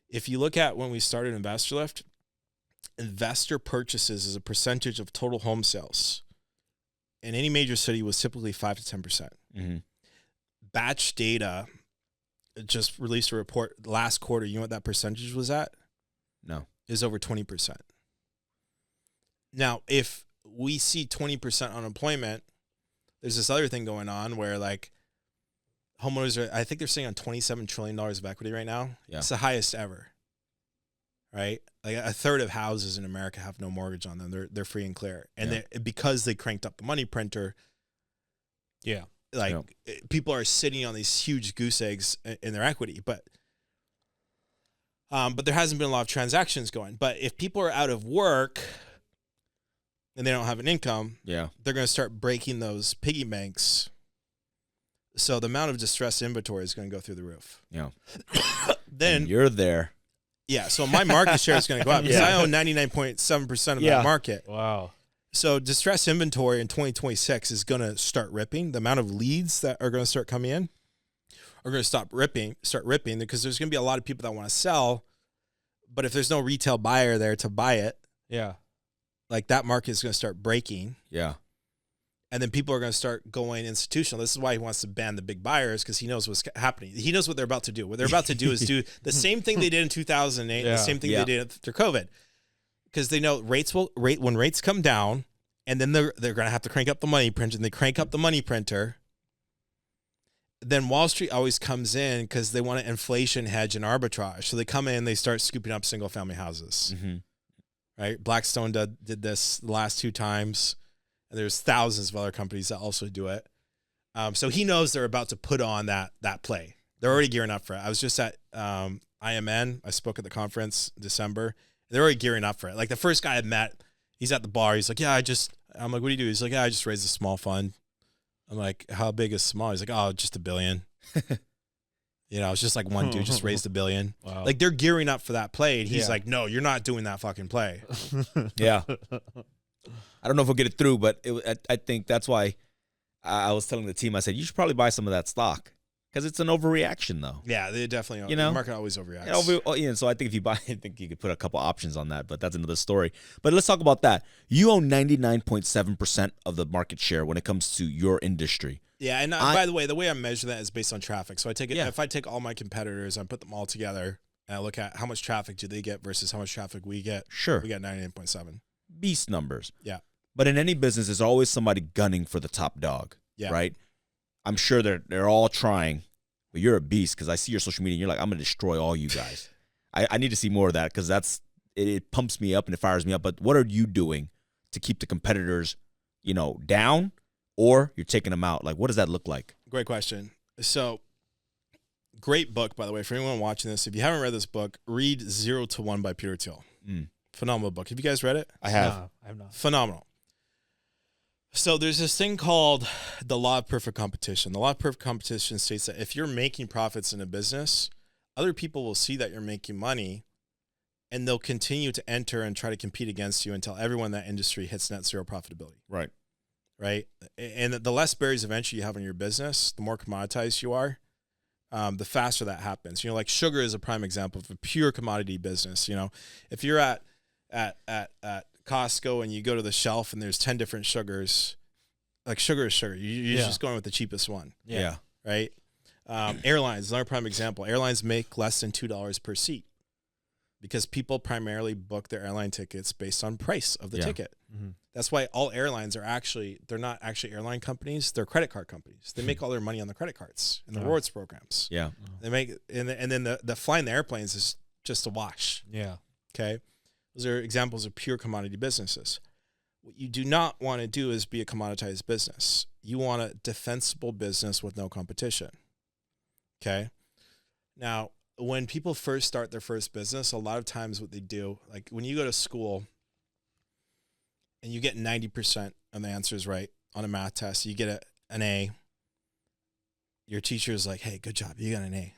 if you look at when we started Investor Lift, investor purchases as a percentage of total home sales in any major city was typically 5 to 10%. Mm-hmm. Batch data just released a report last quarter. You know what that percentage was at? No. Is over 20%. Now, if we see 20% unemployment, there's this other thing going on where like homeowners are, I think they're sitting on $27 trillion of equity right now. Yeah. It's the highest ever. Right? Like a third of houses in America have no mortgage on them. They're free and clear. And because they cranked up the money printer, people are sitting on these huge goose eggs in their equity. But there hasn't been a lot of transactions going. But if people are out of work and they don't have an income, they're going to start breaking those piggy banks. So the amount of distressed inventory is going to go through the roof. Yeah. Then and you're there. Yeah, so my market share is going to go up because I own 99.7% of that market. Wow. So distressed inventory in 2026 is going to start ripping. The amount of leads that are going to start coming in are going to start ripping because there's going to be a lot of people that want to sell, but if there's no retail buyer there to buy it, like that market is going to start breaking. Yeah. And then people are going to start going institutional. This is why he wants to ban the big buyers, because he knows what's happening. He knows what they're about to do. What they're about to do is do the same thing they did in 2008, the same thing they did after COVID, because they know when rates come down, and then they're going to have to crank up the money printer, and they crank up the money printer. Then Wall Street always comes in because they want to inflation hedge and arbitrage. So they come in, they start scooping up single family houses, right? Blackstone did this the last 2 times. And there's thousands of other companies that also do it. So he knows they're about to put on that play. They're already gearing up for it. I was just at IMN. I spoke at the conference in December. They're already gearing up for it. Like the first guy I met, he's at the bar. He's like, I'm like, what do you do? He's like, I just raised a small fund. I'm like, how big is small? He's like, oh, just $1 billion. It's just like one dude just raised $1 billion. Wow. Like they're gearing up for that play. And he's like, no, you're not doing that fucking play. Yeah. I don't know if we'll get it through, but I think that's why I was telling the team, I said, you should probably buy some of that stock because it's an overreaction, though. Yeah, they definitely, the market always overreacts. So I think if you buy, I think you could put a couple options on that, but that's another story. But let's talk about that. You own 99.7% of the market share when it comes to your industry. Yeah, and by the way I measure that is based on traffic. So I take it, if I take all my competitors and put them all together and I look at how much traffic do they get versus how much traffic we get. Sure. We got 98.7. Beast numbers. Yeah. But in any business, there's always somebody gunning for the top dog, right? I'm sure they're all trying, but you're a beast because I see your social media and you're like, I'm going to destroy all you guys. I need to see more of that because it pumps me up and it fires me up. But what are you doing to keep the competitors, down, or you're taking them out? Like, what does that look like? Great question. So, great book, by the way, for anyone watching this. If you haven't read this book, read 0 to 1 by Peter Thiel. Phenomenal book. Have you guys read it? I have. No, I have not. Phenomenal. So there's this thing called the law of perfect competition. The law of perfect competition states that if you're making profits in a business, other people will see that you're making money and they'll continue to enter and try to compete against you until everyone in that industry hits net zero profitability. Right. Right. And the less barriers of entry you have in your business, the more commoditized you are, the faster that happens. Like sugar is a prime example of a pure commodity business. If you're at Costco and you go to the shelf and there's 10 different sugars, like sugar is sugar. You're just going with the cheapest one. Yeah. Right. Airlines, another prime example. Airlines make less than $2 per seat because people primarily book their airline tickets based on price of the ticket. Mm-hmm. That's why all airlines they're not actually airline companies. They're credit card companies. They make all their money on the credit cards and the rewards programs. Yeah. They make, and then the flying the airplanes is just a wash. Yeah. Okay. Those are examples of pure commodity businesses. What you do not want to do is be a commoditized business. You want a defensible business with no competition. Okay. Now, when people first start their first business, a lot of times what they do, like when you go to school and you get 90% of the answers right on a math test, you get an A. Your teacher is like, hey, good job. You got an A,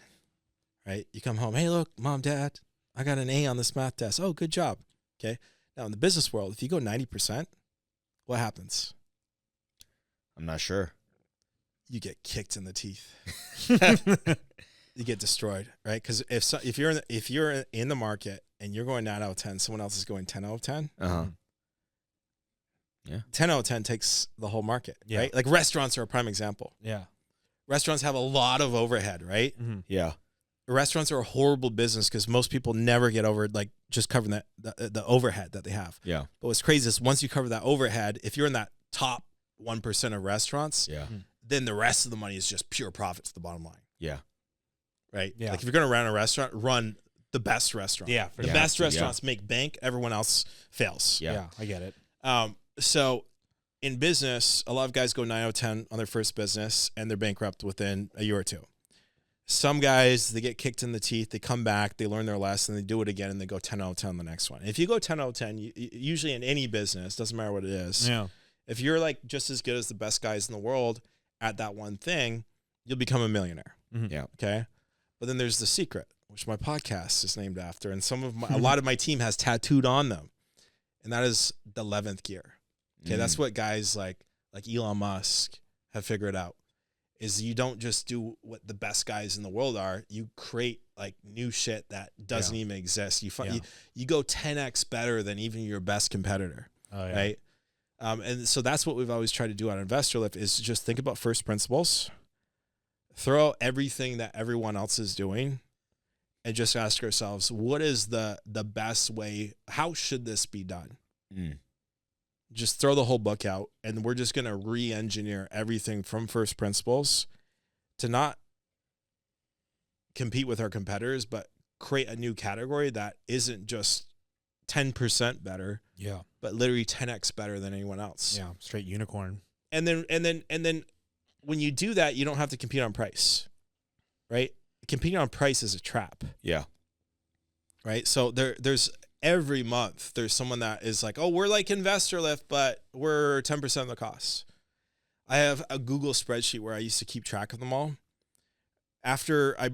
right? You come home. Hey, look, mom, dad, I got an A on this math test. Oh, good job. Okay. Now in the business world, if you go 90%, what happens? I'm not sure. You get kicked in the teeth. You get destroyed, right? Because if you're in the market and you're going 9 out of 10, someone else is going 10 out of 10. Yeah. 10 out of 10 takes the whole market, Yeah. right? Like restaurants are a prime example. Yeah. Restaurants have a lot of overhead, right? Mm-hmm. Yeah. Restaurants are a horrible business because most people never get over like just covering the overhead that they have. Yeah. But what's crazy is once you cover that overhead, if you're in that top 1% of restaurants, Yeah. then the rest of the money is just pure profit to the bottom line. Yeah. Right? Yeah. Like if you're going to run a restaurant, run the best restaurant. Yeah, for the sure. best Yeah. restaurants make bank. Everyone else fails. Yeah. Yeah, I get it. So in business, a lot of guys go 9 out of 10 on their first business and they're bankrupt within a year or two. Some guys, they get kicked in the teeth, they come back, they learn their lesson, they do it again, and they go 10 out of 10 on the next one. If you go 10 out of 10, usually in any business, doesn't matter what it is, Yeah. if you're like just as good as the best guys in the world at that one thing, you'll become a millionaire. Mhm. Yeah. Okay. But then there's The Secret, which my podcast is named after, and a lot of my team has tattooed on them, and that is the 11th gear. Okay, that's what guys like Elon Musk have figured out. Is you don't just do what the best guys in the world are. You create like new shit that doesn't even exist. You go 10x better than even your best competitor, right? And so that's what we've always tried to do on Investor Lift is just think about first principles, throw out everything that everyone else is doing, and just ask ourselves, what is the best way? How should this be done? Just throw the whole book out, and we're just going to re-engineer everything from first principles to not compete with our competitors, but create a new category that isn't just 10% better, but literally 10x better than anyone else. Yeah, straight unicorn. And then when you do that, you don't have to compete on price, right? Competing on price is a trap. Yeah. Right. So there's every month there's someone that is like, oh, we're like Investor Lift, but we're 10% of the cost. I have a Google spreadsheet where I used to keep track of them all. After I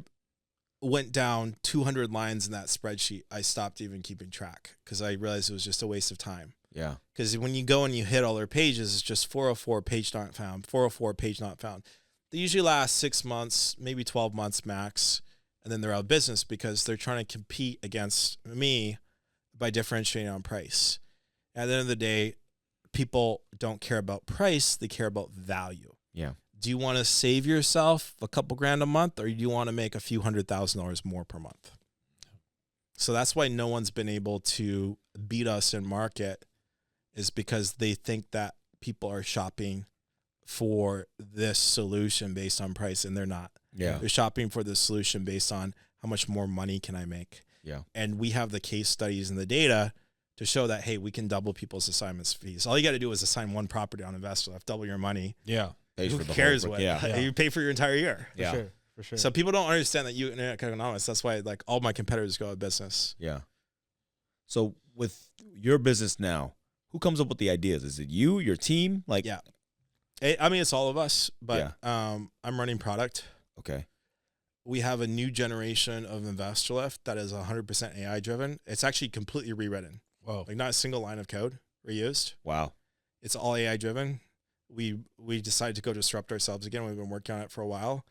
went down 200 lines in that spreadsheet, I stopped even keeping track because I realized it was just a waste of time. Yeah. Because when you go and you hit all their pages, it's just 404 page not found, 404 page not found. They usually last 6 months, maybe 12 months max, and then they're out of business because they're trying to compete against me by differentiating on price. At the end of the day, people don't care about price, they care about value. Yeah. Do you want to save yourself a couple grand a month, or do you want to make a few $100,000 more per month? So that's why no one's been able to beat us in market, is because they think that people are shopping for this solution based on price, and they're not. Yeah. They're shopping for the solution based on how much more money can I make. Yeah. And we have the case studies and the data to show that, hey, we can double people's assignments fees. All you got to do is assign one property on Investor Lift, double your money. Yeah. Who cares what? Yeah. You pay for your entire year. Yeah. For sure. So people don't understand that unit economics. That's why like all my competitors go out of business. Yeah. So with your business now, who comes up with the ideas? Is it you, your team? Like, Yeah. I mean, it's all of us, but I'm running product. Okay. We have a new generation of Investor Lift that is 100% AI driven. It's actually completely rewritten. Whoa. Like not a single line of code reused. Wow. It's all AI driven. We decided to go disrupt ourselves again. We've been working on it for a while.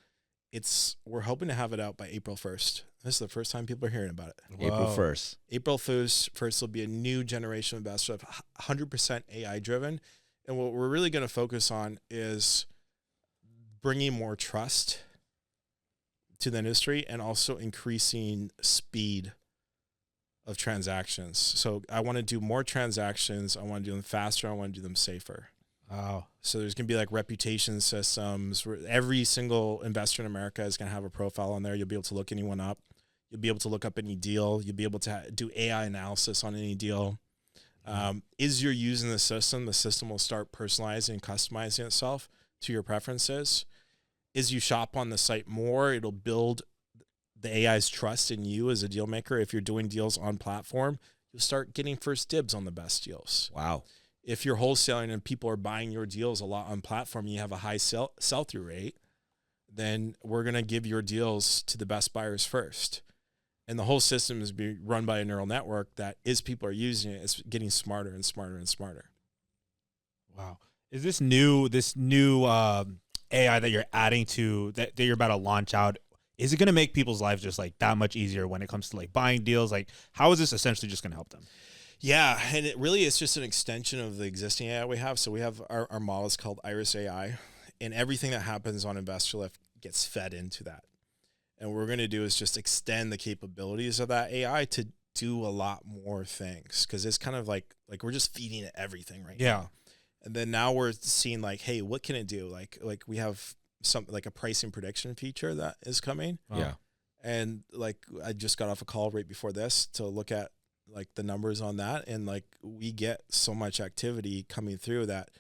We're hoping to have it out by April 1st. This is the first time people are hearing about it. April 1st. April 1st will be a new generation of Investor Lift, 100% AI driven. And what we're really going to focus on is bringing more trust to the industry and also increasing speed of transactions. So I want to do more transactions. I want to do them faster. I want to do them safer. Wow. So there's going to be like reputation systems where every single investor in America is going to have a profile on there. You'll be able to look anyone up. You'll be able to look up any deal. You'll be able to do AI analysis on any deal. Is you're using the system will start personalizing and customizing itself to your preferences. As you shop on the site more, it'll build the AI's trust in you as a deal maker. If you're doing deals on platform, you'll start getting first dibs on the best deals. Wow. If you're wholesaling and people are buying your deals a lot on platform, you have a high sell-through rate, then we're going to give your deals to the best buyers first. And the whole system is being run by a neural network that, as people are using it, it's getting smarter and smarter and smarter. Wow. Is this new AI that you're adding to, that you're about to launch out, is it going to make people's lives just like that much easier when it comes to like buying deals? Like, how is this essentially just going to help them? Yeah, and it really is just an extension of the existing AI we have. So we have our model is called Iris AI, and everything that happens on InvestorLift gets fed into that. And what we're going to do is just extend the capabilities of that AI to do a lot more things, because it's kind of like we're just feeding it everything right now. And then now we're seeing like, hey, what can it do? Like we have something like a pricing prediction feature that is coming. Yeah. And like I just got off a call right before this to look at like the numbers on that, and like we get so much activity coming through that,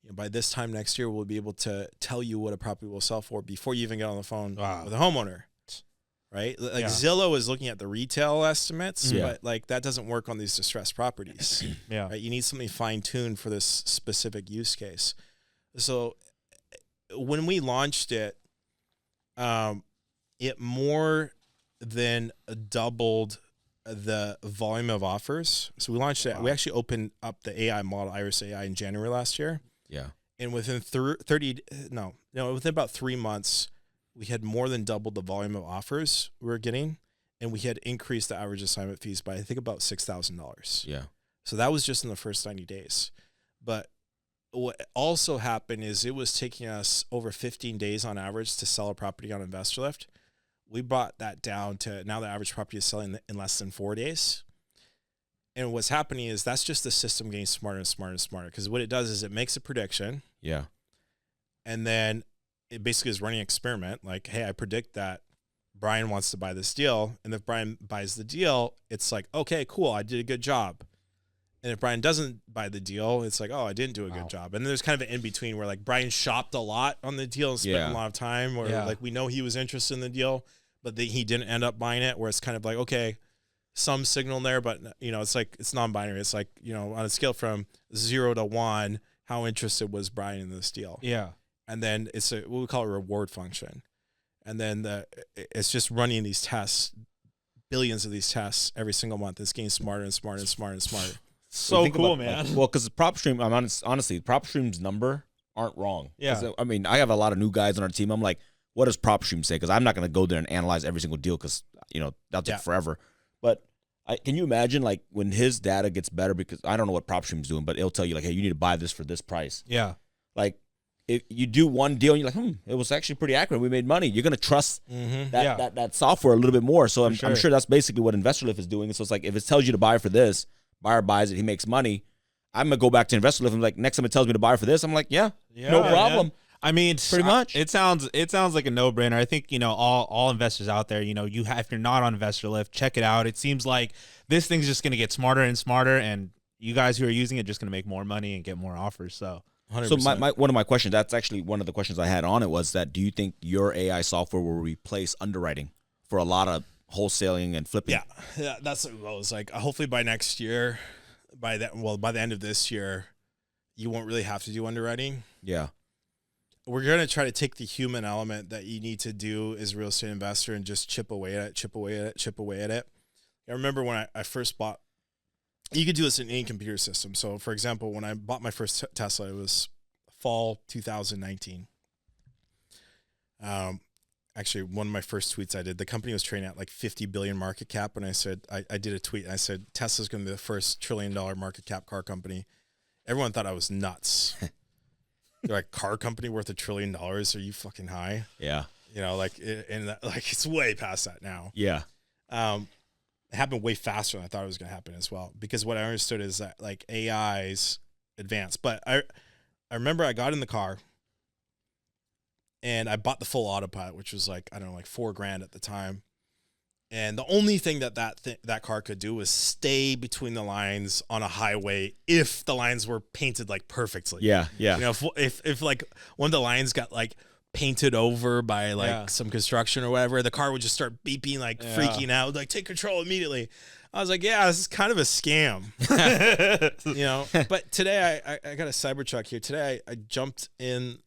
you know, by this time next year we'll be able to tell you what a property will sell for before you even get on the phone with a homeowner, right? Like Zillow is looking at the retail estimates, but like that doesn't work on these distressed properties. Right? You need something fine-tuned for this specific use case. So when we launched it, it more than doubled the volume of offers. So we launched it. We actually opened up the AI model, Iris AI, in January last year. Yeah. And within within about 3 months, we had more than doubled the volume of offers we were getting, and we had increased the average assignment fees by, I think, about $6,000. Yeah. So that was just in the first 90 days. But what also happened is it was taking us over 15 days on average to sell a property on InvestorLift. We brought that down to now the average property is selling in less than 4 days. And what's happening is that's just the system getting smarter and smarter and smarter, because what it does is it makes a prediction. Yeah. And then it basically is running an experiment. Like, hey, I predict that Brian wants to buy this deal. And if Brian buys the deal, it's like, okay, cool, I did a good job. And if Brian doesn't buy the deal, it's like, oh, I didn't do a good job. And then there's kind of an in-between where like Brian shopped a lot on the deal and spent a lot of time, or like we know he was interested in the deal, but he didn't end up buying it, where it's kind of like, okay, some signal there, but you know, it's like, it's non-binary. It's like, you know, on a scale from 0 to 1, how interested was Brian in this deal? Yeah. And then it's what we call a reward function. And then it's just running these tests, billions of these tests every single month. It's getting smarter and smarter and smarter and smarter. So cool, man. Like, well, because PropStream, honestly, PropStream's number aren't wrong. Yeah. I mean, I have a lot of new guys on our team. I'm like, what does PropStream say? Because I'm not going to go there and analyze every single deal, because, you know, that'll take forever. But can you imagine, like, when his data gets better, because I don't know what PropStream's doing, but it'll tell you, like, hey, you need to buy this for this price. Yeah. Like, if you do one deal and you're like, it was actually pretty accurate, we made money, you're going to trust that software a little bit more. So I'm sure that's basically what InvestorLift is doing. So it's like, if it tells you to buy for this, buyer buys it, he makes money, I'm going to go back to InvestorLift and like, next time it tells me to buy for this, I'm like, no problem. Yeah. I mean, pretty much. It sounds like a no-brainer. I think, you know, all investors out there, you know, if you're not on InvestorLift, check it out. It seems like this thing's just going to get smarter and smarter, and you guys who are using it just going to make more money and get more offers. So 100%. So one of my questions, that's actually one of the questions I had on it, was that do you think your AI software will replace underwriting for a lot of wholesaling and flipping? Yeah, that's what it was. Like, hopefully by next year, by the end of this year, you won't really have to do underwriting. Yeah. We're going to try to take the human element that you need to do as a real estate investor and just chip away at it. I remember when I first bought, you could do this in any computer system. So, for example, when I bought my first Tesla, it was fall 2019. Actually, one of my first tweets I did, the company was trading at like 50 billion market cap. And I said, I did a tweet and I said, Tesla's going to be the first $1 trillion market cap car company. Everyone thought I was nuts. They're like, car company worth $1 trillion? Are you fucking high? Yeah. You know, like, it's way past that now. Yeah. It happened way faster than I thought it was going to happen as well, because what I understood is that like AI's advanced. But I remember I got in the car and I bought the full autopilot, which was like, I don't know, like $4,000 at the time. And the only thing that car could do was stay between the lines on a highway if the lines were painted like perfectly. Yeah. You know, if like one of the lines got like painted over by like some construction or whatever, the car would just start beeping, like freaking out, like take control immediately. I was like, yeah, this is kind of a scam, you know. But today I got a Cybertruck here. Today I jumped in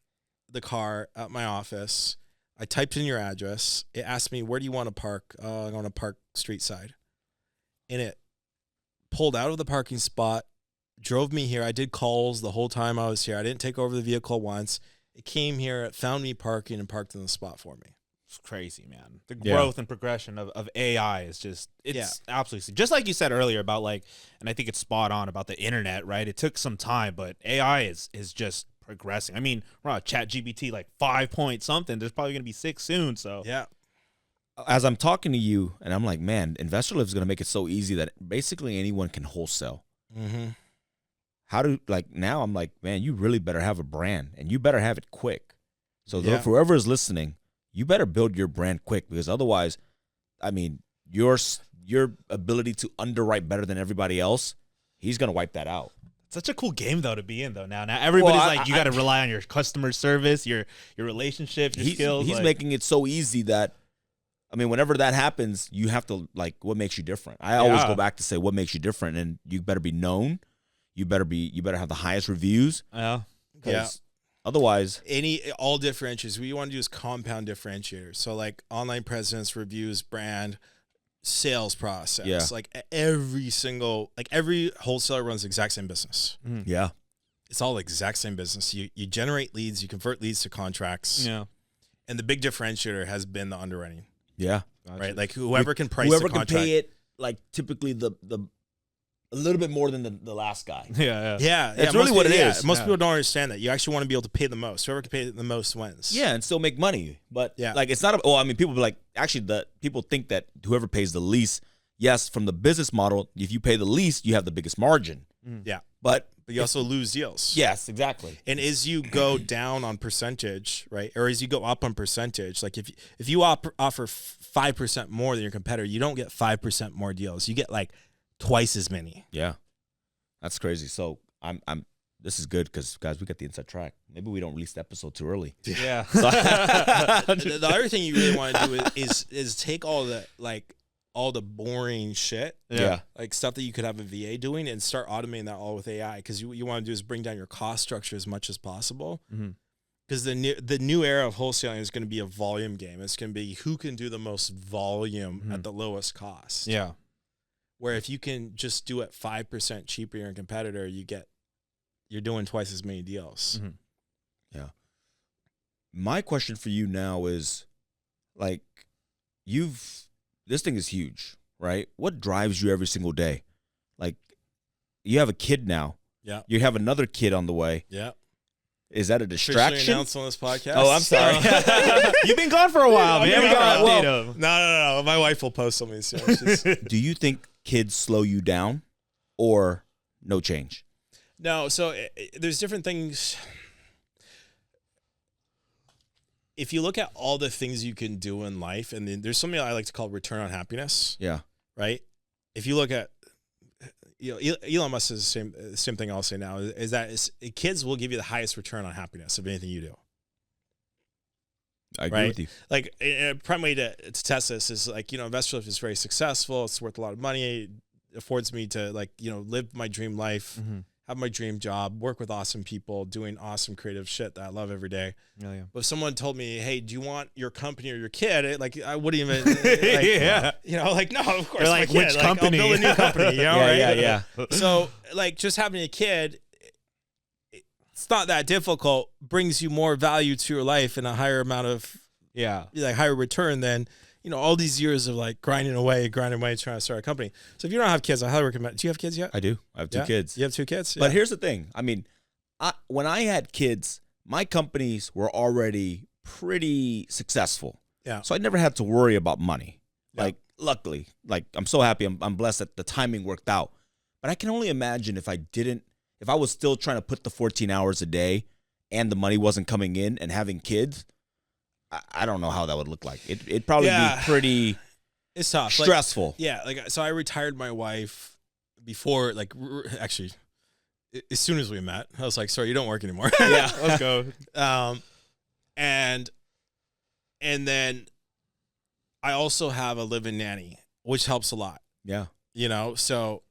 the car at my office. I typed in your address. It asked me, where do you want to park? I want to park street side. And it pulled out of the parking spot, drove me here. I did calls the whole time I was here. I didn't take over the vehicle once. It came here, it found me parking, and parked in the spot for me. It's crazy, man. The growth and progression of AI is just, it's absolutely, just like you said earlier about like, and I think it's spot on about the internet, right? It took some time, but AI is just progressing. I mean, we're on ChatGPT like 5 point something. There's probably going to be 6 soon. So yeah. As I'm talking to you, and I'm like, man, InvestorLift is going to make it so easy that basically anyone can wholesale. Mm-hmm. How do, like, now I'm like, man, you really better have a brand, and you better have it quick. So whoever is listening, you better build your brand quick, because otherwise, I mean, your ability to underwrite better than everybody else, he's going to wipe that out. Such a cool game though to be in though. Now everybody's you got to rely on your customer service, your relationships, your skills. He's making it so easy that, I mean, whenever that happens, you have to, like, what makes you different? I always go back to say, what makes you different? And you better be known. You better have the highest reviews. Yeah. Otherwise, all differentiators. What you want to do is compound differentiators. So like online presence, reviews, brand, sales process. Yeah. Like every wholesaler runs the exact same business. Mm. yeah. It's all the exact same business. You generate leads, you convert leads to contracts. Yeah. And the big differentiator has been the underwriting. Yeah. Right? Like whoever can price whoever the contract. can pay it, like, typically the a little bit more than the last guy. Yeah. That's really what it is. Most people don't understand that. You actually want to be able to pay the most. Whoever can pay the most wins. Yeah, and still make money. But yeah, like, it's not I mean, people be like, actually, people think that whoever pays the least, yes, from the business model, if you pay the least, you have the biggest margin. Yeah. But you also lose deals. Yes, exactly. And as you go down on percentage, right, or as you go up on percentage, like if you offer 5% more than your competitor, you don't get 5% more deals. You get like twice as many. Yeah, that's crazy. So I'm. This is good because, guys, we got the inside track. Maybe we don't release the episode too early. Yeah. The other thing you really want to do is take all the boring shit, like stuff that you could have a VA doing, and start automating that all with AI. Because you want to do is bring down your cost structure as much as possible. Because the new era of wholesaling is going to be a volume game. It's going to be who can do the most volume at the lowest cost. Yeah. Where if you can just do it 5% cheaper than your competitor, you're doing twice as many deals. Yeah. My question for you now is, like, this thing is huge, right? What drives you every single day? Like, you have a kid now. Yeah. You have another kid on the way. Yeah. Is that a distraction? Officially announced on this podcast. Oh, I'm sorry. You've been gone for a while, man. We got to update him. No. My wife will post something soon. Do you think kids slow you down, or no change? No. So there's different things. If you look at all the things you can do in life, and then there's something I like to call return on happiness. Yeah. Right. If you look at, Elon Musk says the same thing I'll say now is that kids will give you the highest return on happiness of anything you do. I agree with you. Like, a prime way to test this is like, InvestorLift is very successful. It's worth a lot of money. It affords me to live my dream life, have my dream job, work with awesome people, doing awesome creative shit that I love every day. Yeah. But if someone told me, hey, do you want your company or your kid? I wouldn't even, no, of course. Like, which company? I'll build a new company, Yeah. So just having a kid, it's not that difficult, brings you more value to your life and a higher amount of, higher return than, all these years of grinding away, trying to start a company. So if you don't have kids, I highly recommend. Do you have kids yet? I do. I have two kids. You have 2 kids? But here's the thing. I mean, when I had kids, my companies were already pretty successful. Yeah. So I never had to worry about money. Yeah. Luckily, I'm so happy. I'm blessed that the timing worked out. But I can only imagine if I was still trying to put the 14 hours a day and the money wasn't coming in and having kids, I don't know how that would look like. It'd probably be pretty it's tough. Stressful. So I retired my wife before, actually, as soon as we met. I was like, sorry, you don't work anymore. Yeah, let's go. and then I also have a live-in nanny, which helps a lot. Yeah. You know, so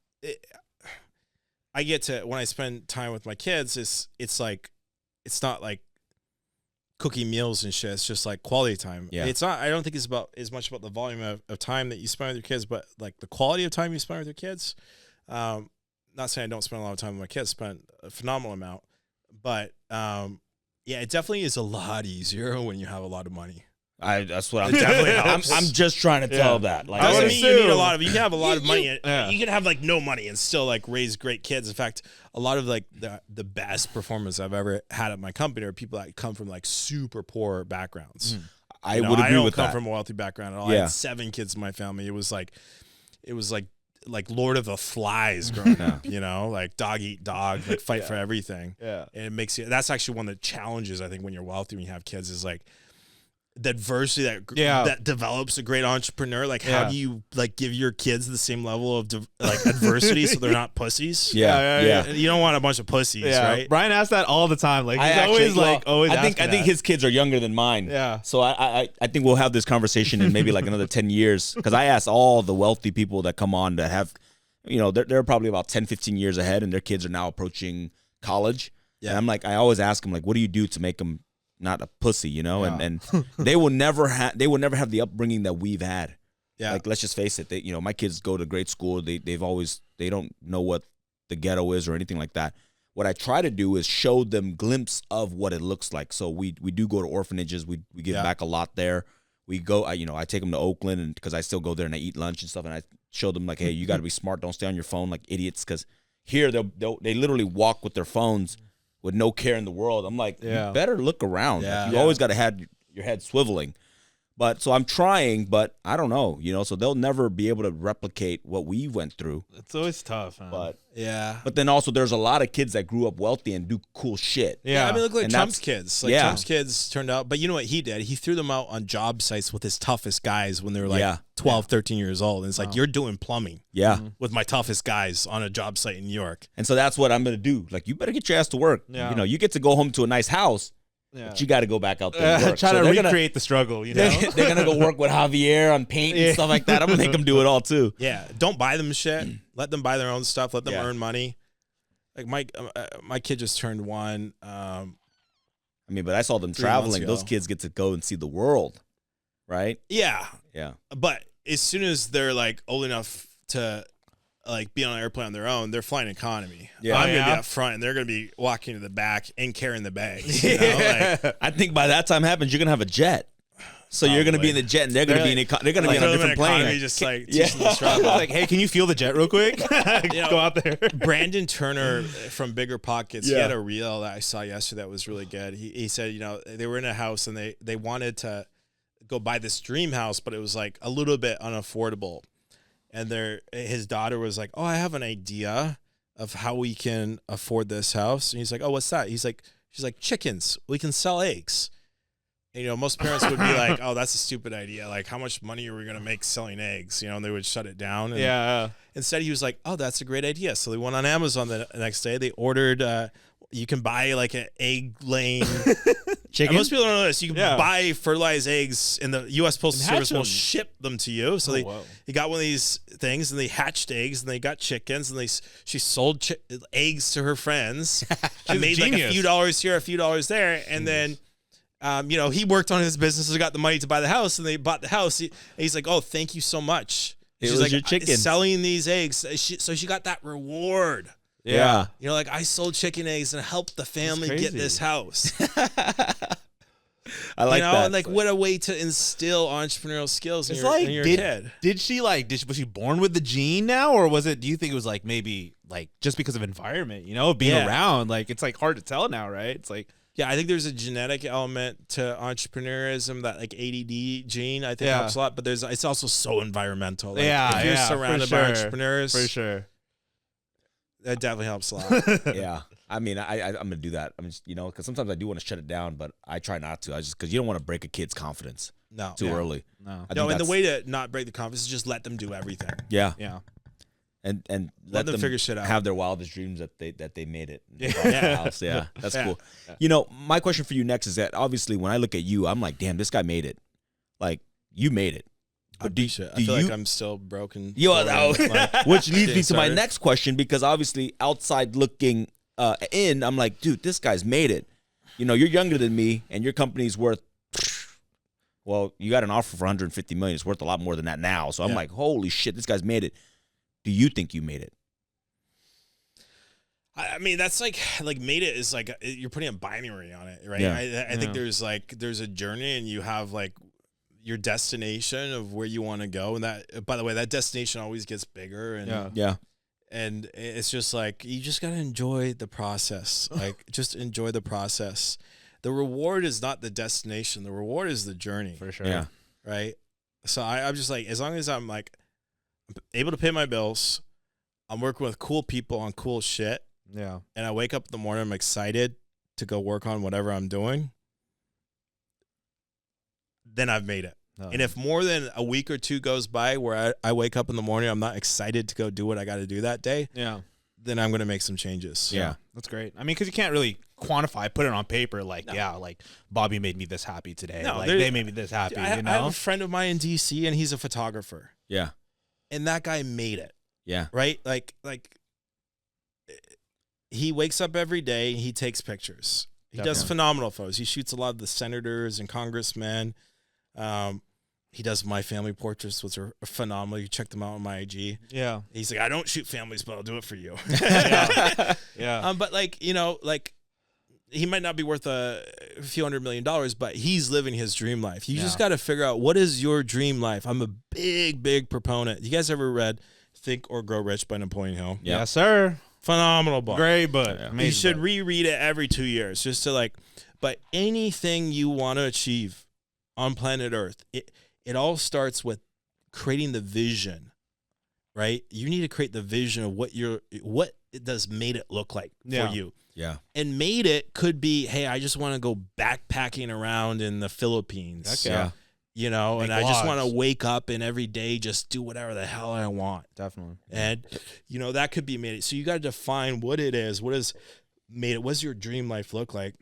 I get to, when I spend time with my kids, it's like, it's not like cooking meals and shit. It's just like quality time. Yeah. It's not, I don't think it's about as much about the volume of time that you spend with your kids, but like the quality of time you spend with your kids. Not saying I don't spend a lot of time with my kids, spend a phenomenal amount, but yeah, it definitely is a lot easier when you have a lot of money. That's what I'm definitely I'm helps. just trying to tell that. Like, Doesn't would mean you need a assume. lot of. You can have a lot of money. Yeah. You can have like no money and still like raise great kids. In fact, a lot of like the best performers I've ever had at my company are people that come from like super poor backgrounds. I You know, would agree I don't with come that. from a wealthy background at all. I Yeah. had 7 kids in my family. It was like Lord of the Flies growing up. You know, like dog eat dog, like fight for everything. Yeah. And it makes you. That's actually one of the challenges I think when you're wealthy, when you have kids, is like the adversity that develops a great entrepreneur. Like, how do you like give your kids the same level of like adversity so they're not pussies? Yeah. And you don't want a bunch of pussies, right? Brian asks that all the time. Like, he's I think asking his kids are younger than mine. Yeah. So I think we'll have this conversation in maybe like another 10 years, because I ask all the wealthy people that come on that have, you know, they're probably about 10, 15 years ahead, and their kids are now approaching college. Yeah. And I'm like, I always ask them, like, what do you do to make them not a pussy, you know? And they will never have the upbringing that we've had. Yeah. Like, let's just face it. They, you know, my kids go to great school. They don't know what the ghetto is or anything like that. What I try to do is show them glimpse of what it looks like. So we do go to orphanages. We give back a lot there. We go, I take them to Oakland, and because I still go there and I eat lunch and stuff, and I show them like, hey, you got to be smart. Don't stay on your phone like idiots, because here they literally walk with their phones with no care in the world. I'm like, you better look around. Yeah. Like, you always got to have your head swiveling. But so I'm trying, but I don't know, you know, so they'll never be able to replicate what we went through. It's always tough, man. But then also there's a lot of kids that grew up wealthy and do cool shit. Yeah, I mean, look like And Trump's that's- kids. Like, yeah. Trump's kids turned out, but you know what he did? He threw them out on job sites with his toughest guys when they were like 12, 13 years old. And it's like, you're doing plumbing Yeah. with my toughest guys on a job site in New York. And so that's what I'm going to do. Like, you better get your ass to work. Yeah. You know, you get to go home to a nice house, but you got to go back out there and work. Trying So to they're recreate the struggle, you know? They're going to go work with Javier on paint and stuff like that. I'm going to make them do it all too. Yeah, don't buy them shit. Let them buy their own stuff. Let them Yeah. earn money. Like my kid just turned 1. I mean, but I saw them 3 months traveling. ago. Those kids get to go and see the world, right? Yeah, Yeah. but as soon as they're like old enough to like be on an airplane on their own, they're flying economy. Yeah. I'm gonna Yeah. be up front, and they're gonna be walking to the back and carrying the bags. You know? Like, I think by that time happens, you're going to have a jet. So you're going to be in the jet, and they're going to be they're going to be on a different plane. Just like Yeah. teaching the struggle. Like, hey, can you feel the jet real quick? Go out there. Brandon Turner from Bigger Pockets, he Yeah. had a reel that I saw yesterday that was really good. He said, you know, they were in a house and they wanted to go buy this dream house, but it was like a little bit unaffordable. And his daughter was like, oh, I have an idea of how we can afford this house. And he's like, oh, what's that? She's like, chickens. We can sell eggs. And, you know, most parents would be like, oh, that's a stupid idea. Like, how much money are we going to make selling eggs? You know, and they would shut it down. And Yeah. instead, he was like, oh, that's a great idea. So they went on Amazon the next day. They ordered, you can buy like an egg laying chicken. Most people don't know this. You can buy fertilized eggs, and the U.S. Postal And hatch Service will them. ship them to you. So whoa. they got one of these things, and they hatched eggs, and they got chickens, and she sold eggs to her friends. She made like a genius. few dollars here, a few dollars there, and then. You know, he worked on his business, so he got the money to buy the house, and they bought the house. He's like, "Oh, thank you so much." It She's was like, your chicken. selling these eggs, so she got that reward. Yeah. You know, like I sold chicken eggs and helped the family get crazy. this house. I like you know, that. and like what a way to instill entrepreneurial skills in It's your, like, in your kid. did she was she born with the gene now, or was it? Do you think it was like maybe like just because of environment, you know, being Yeah. around? Like it's like hard to tell now, right? It's like Yeah, I think there's a genetic element to entrepreneurism, that like ADD gene. I think Yeah. helps a lot, but it's also so environmental. Like, Yeah, if you're yeah, for surrounded by sure. entrepreneurs, for sure. that definitely helps a lot. Yeah. I mean, I'm going to do that. I'm just, you know, because sometimes I do want to shut it down, but I try not to. Because you don't want to break a kid's confidence No, too early. No. I no, think and the that's- way to not break the confidence is just let them do everything. Yeah. Yeah. and Let them figure shit out. have their wildest dreams that they made it. Yeah. House. Yeah, that's cool. You know, my question for you next is that obviously when I look at you, I'm like, damn, this guy made it. Like, you made it. But I feel like I'm still broken. Which leads me to my started. next question, because obviously outside looking in, I'm like, dude, this guy's made it. You know, you're younger than me, and your company's worth. Well, you got an offer for 150 million. It's worth a lot more than that now. So I'm like, holy shit, this guy's made it. Do you think you made it? I mean, that's like made it is like you're putting a binary on it, right? Yeah. I think there's a journey, and you have like your destination of where you want to go, and that, by the way, that destination always gets bigger, and and it's just like you just gotta enjoy the process. Like, just enjoy the process. The reward is not the destination. The reward is the journey. For sure. Yeah. Right. So I'm just like, as long as I'm like able to pay my bills, I'm working with cool people on cool shit, Yeah. and I wake up in the morning, I'm excited to go work on whatever I'm doing, then I've made it. And if more than a week or two goes by where I wake up in the morning, I'm not excited to go do what I got to do that day, then I'm going to make some changes. Yeah. That's great. I mean, because you can't really quantify, put it on paper, like, like Bobby made me this happy today. No, like, they made me this happy, I you know? have a friend of mine in DC, and he's a photographer. Yeah. And that guy made it. Yeah. Right? Like he wakes up every day, and he takes pictures. He does phenomenal photos. He shoots a lot of the senators and congressmen. He does my family portraits, which are phenomenal. You check them out on my IG. Yeah. He's like, I don't shoot families, but I'll do it for you. Yeah. But like, you know, like he might not be worth a few $100 million, but he's living his dream life. You just got to figure out, what is your dream life? I'm a big proponent. You guys ever read Think or Grow Rich by Napoleon Hill? Yeah. Yes, sir. Phenomenal book. Great book. Yeah. Amazing You should book. reread it every 2 years just to like, but anything you want to achieve on planet Earth, it all starts with creating the vision, right? You need to create the vision of what it does made it look like for you. Yeah. And made it could be, hey, I just want to go backpacking around in the Philippines. Heck yeah. You know, Make and I just vlogs. want to wake up and every day just do whatever the hell I want. Definitely. And, you know, that could be made it. So you got to define what it is. What is made it? What does your dream life look like?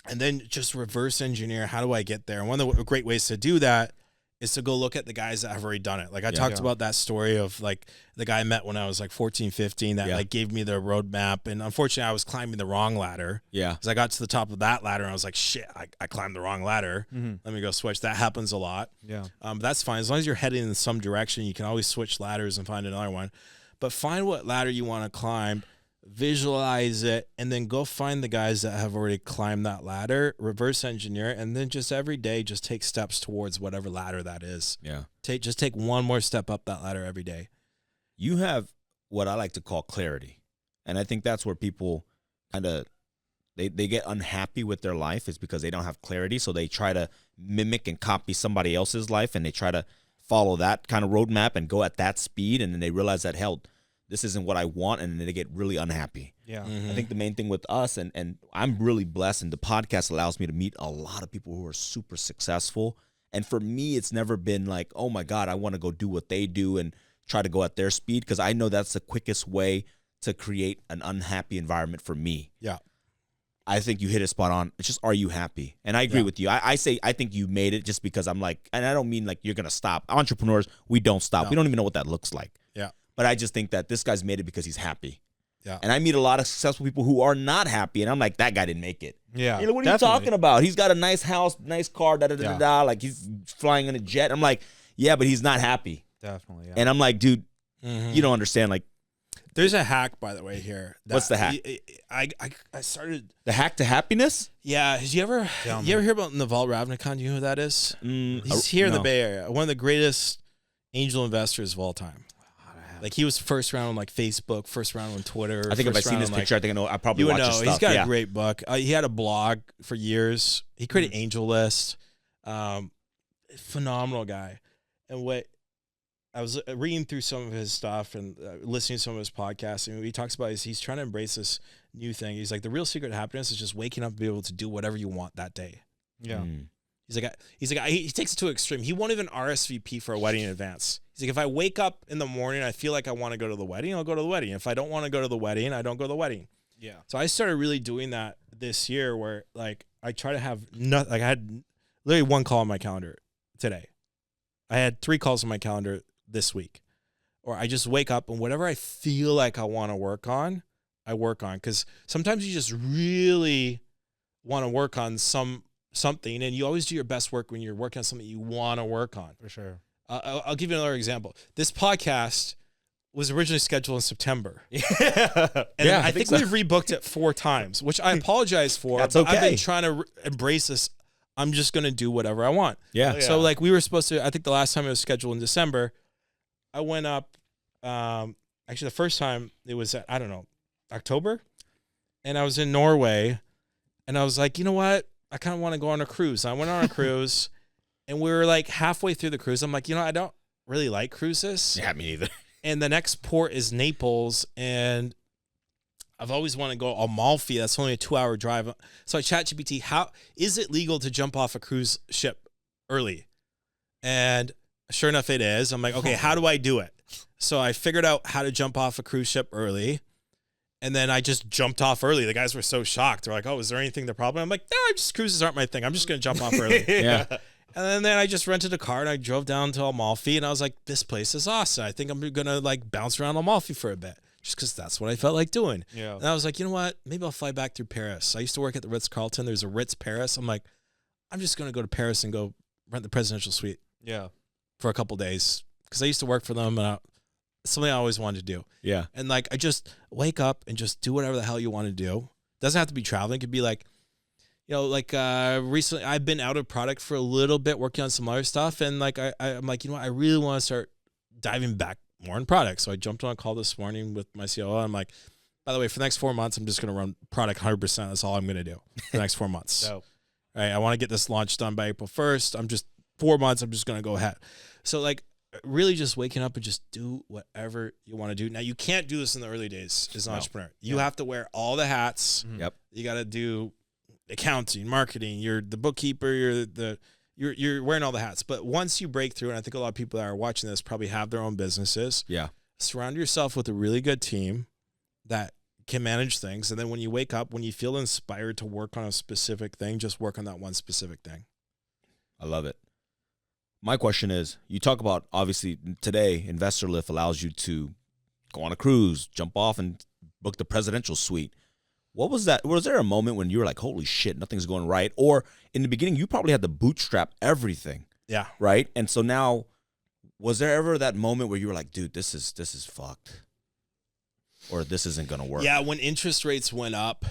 And then just reverse engineer, how do I get there? And one of the great ways to do that is to go look at the guys that have already done it. Like I talked about that story of like the guy I met when I was like 14, 15 that like gave me the roadmap. And unfortunately I was climbing the wrong ladder. Yeah. Because I got to the top of that ladder and I was like, shit, I climbed the wrong ladder. Let me go switch. That happens a lot. Yeah. But that's fine. As long as you're heading in some direction, you can always switch ladders and find another one. But find what ladder you want to climb, visualize it, and then go find the guys that have already climbed that ladder, reverse engineer it, and then just every day just take steps towards whatever ladder that is. Yeah. Just take one more step up that ladder every day. You have what I like to call clarity. And I think that's where people kind of they get unhappy with their life, is because they don't have clarity. So they try to mimic and copy somebody else's life, and they try to follow that kind of roadmap and go at that speed, and then they realize that, hell, this isn't what I want, and then they get really unhappy. Yeah. I think the main thing with us, and I'm really blessed, and the podcast allows me to meet a lot of people who are super successful. And for me, it's never been like, oh my God, I want to go do what they do and try to go at their speed, because I know that's the quickest way to create an unhappy environment for me. Yeah. I think you hit it spot on. It's just, are you happy? And I agree with you. I say, I think you made it, just because I'm like, and I don't mean like you're going to stop. Entrepreneurs, we don't stop. No. We don't even know what that looks like. Yeah. But I just think that this guy's made it because he's happy. Yeah. And I meet a lot of successful people who are not happy, and I'm like, that guy didn't make it. Yeah. You know, what are you talking about? He's got a nice house, nice car, da-da-da-da-da. Like, he's flying in a jet. I'm like, yeah, but he's not happy. Definitely. Yeah. And I'm like, dude, you don't understand. Like, there's a hack, by the way, here. What's the hack? I started. the hack to happiness? Yeah. Did you ever hear about Naval Ravikant? You know who that is? He's here in the Bay Area. One of the greatest angel investors of all time. Like, he was first round on like Facebook, first round on Twitter. I think if I seen this picture, I think I know. I probably watch his stuff. He's got a great book. He had a blog for years. He created Angel List. Phenomenal guy. And what I was reading through some of his stuff and listening to some of his podcasts, and what he talks about is he's trying to embrace this new thing. He's like, the real secret to happiness is just waking up and be able to do whatever you want that day. Yeah. He takes it to an extreme. He won't even RSVP for a wedding in advance. He's like, if I wake up in the morning, I feel like I want to go to the wedding, I'll go to the wedding. If I don't want to go to the wedding, I don't go to the wedding. Yeah. So I started really doing that this year where like I try to have nothing. Like I had literally one call on my calendar today. I had 3 calls on my calendar this week. Or I just wake up and whatever I feel like I want to work on, I work on. Because sometimes you just really want to work on something, and you always do your best work when you're working on something you want to work on. For sure. I'll give you another example. This podcast was originally scheduled in September. And Yeah, I think we've rebooked it 4 times, which I apologize for. That's but I've okay. been trying to embrace this. I'm just going to do whatever I want. Yeah. Yeah. So like we were supposed to, I think the last time it was scheduled in December, I went up, actually the first time it was, I don't know, October. And I was in Norway and I was like, you know what? I kind of want to go on a cruise. I went on a cruise and we were like halfway through the cruise. I'm like, you know, I don't really like cruises. Yeah, me neither. And the next port is Naples. And I've always wanted to go Amalfi. That's only a 2-hour drive. So I chat GPT, how is it legal to jump off a cruise ship early? And sure enough, it is. I'm like, okay, how do I do it? So I figured out how to jump off a cruise ship early. And then I just jumped off early. The guys were so shocked. They're like, oh, is there anything the problem? I'm like, no, just cruises aren't my thing. I'm just going to jump off early. Yeah. And then I just rented a car and I drove down to Amalfi and I was like, this place is awesome. I think I'm going to like bounce around Amalfi for a bit just because that's what I felt like doing. Yeah. And I was like, you know what? Maybe I'll fly back through Paris. I used to work at the Ritz-Carlton. There's a Ritz Paris. I'm like, I'm just going to go to Paris and go rent the presidential suite Yeah. for a couple days because I used to work for them and it's something I always wanted to do. Yeah. And like, I just wake up and just do whatever the hell you want to do. Doesn't have to be traveling. It could be like, you know, like recently I've been out of product for a little bit working on some other stuff. And like, I'm like, you know what? I really want to start diving back more in product. So I jumped on a call this morning with my COO. I'm like, by the way, for the next 4 months, I'm just going to run product 100%. That's all I'm going to do for the next 4 months. So All right. I want to get this launch done by April 1st. I'm just 4 months. I'm just going to go ahead. So like really just waking up and just do whatever you want to do. Now you can't do this in the early days as an entrepreneur. You have to wear all the hats. Yep. You got to do accounting, marketing, you're the bookkeeper, you're wearing all the hats. But once you break through, and I think a lot of people that are watching this probably have their own businesses. Yeah. Surround yourself with a really good team that can manage things. And then when you wake up, when you feel inspired to work on a specific thing, just work on that one specific thing. I love it. My question is, you talk about, obviously, today, Investor Lift allows you to go on a cruise, jump off, and book the presidential suite. What was that? Was there a moment when you were like, holy shit, nothing's going right? Or in the beginning, you probably had to bootstrap everything, Yeah. right? And so now, was there ever that moment where you were like, dude, this is fucked? Or this isn't going to work? Yeah, when interest rates went up,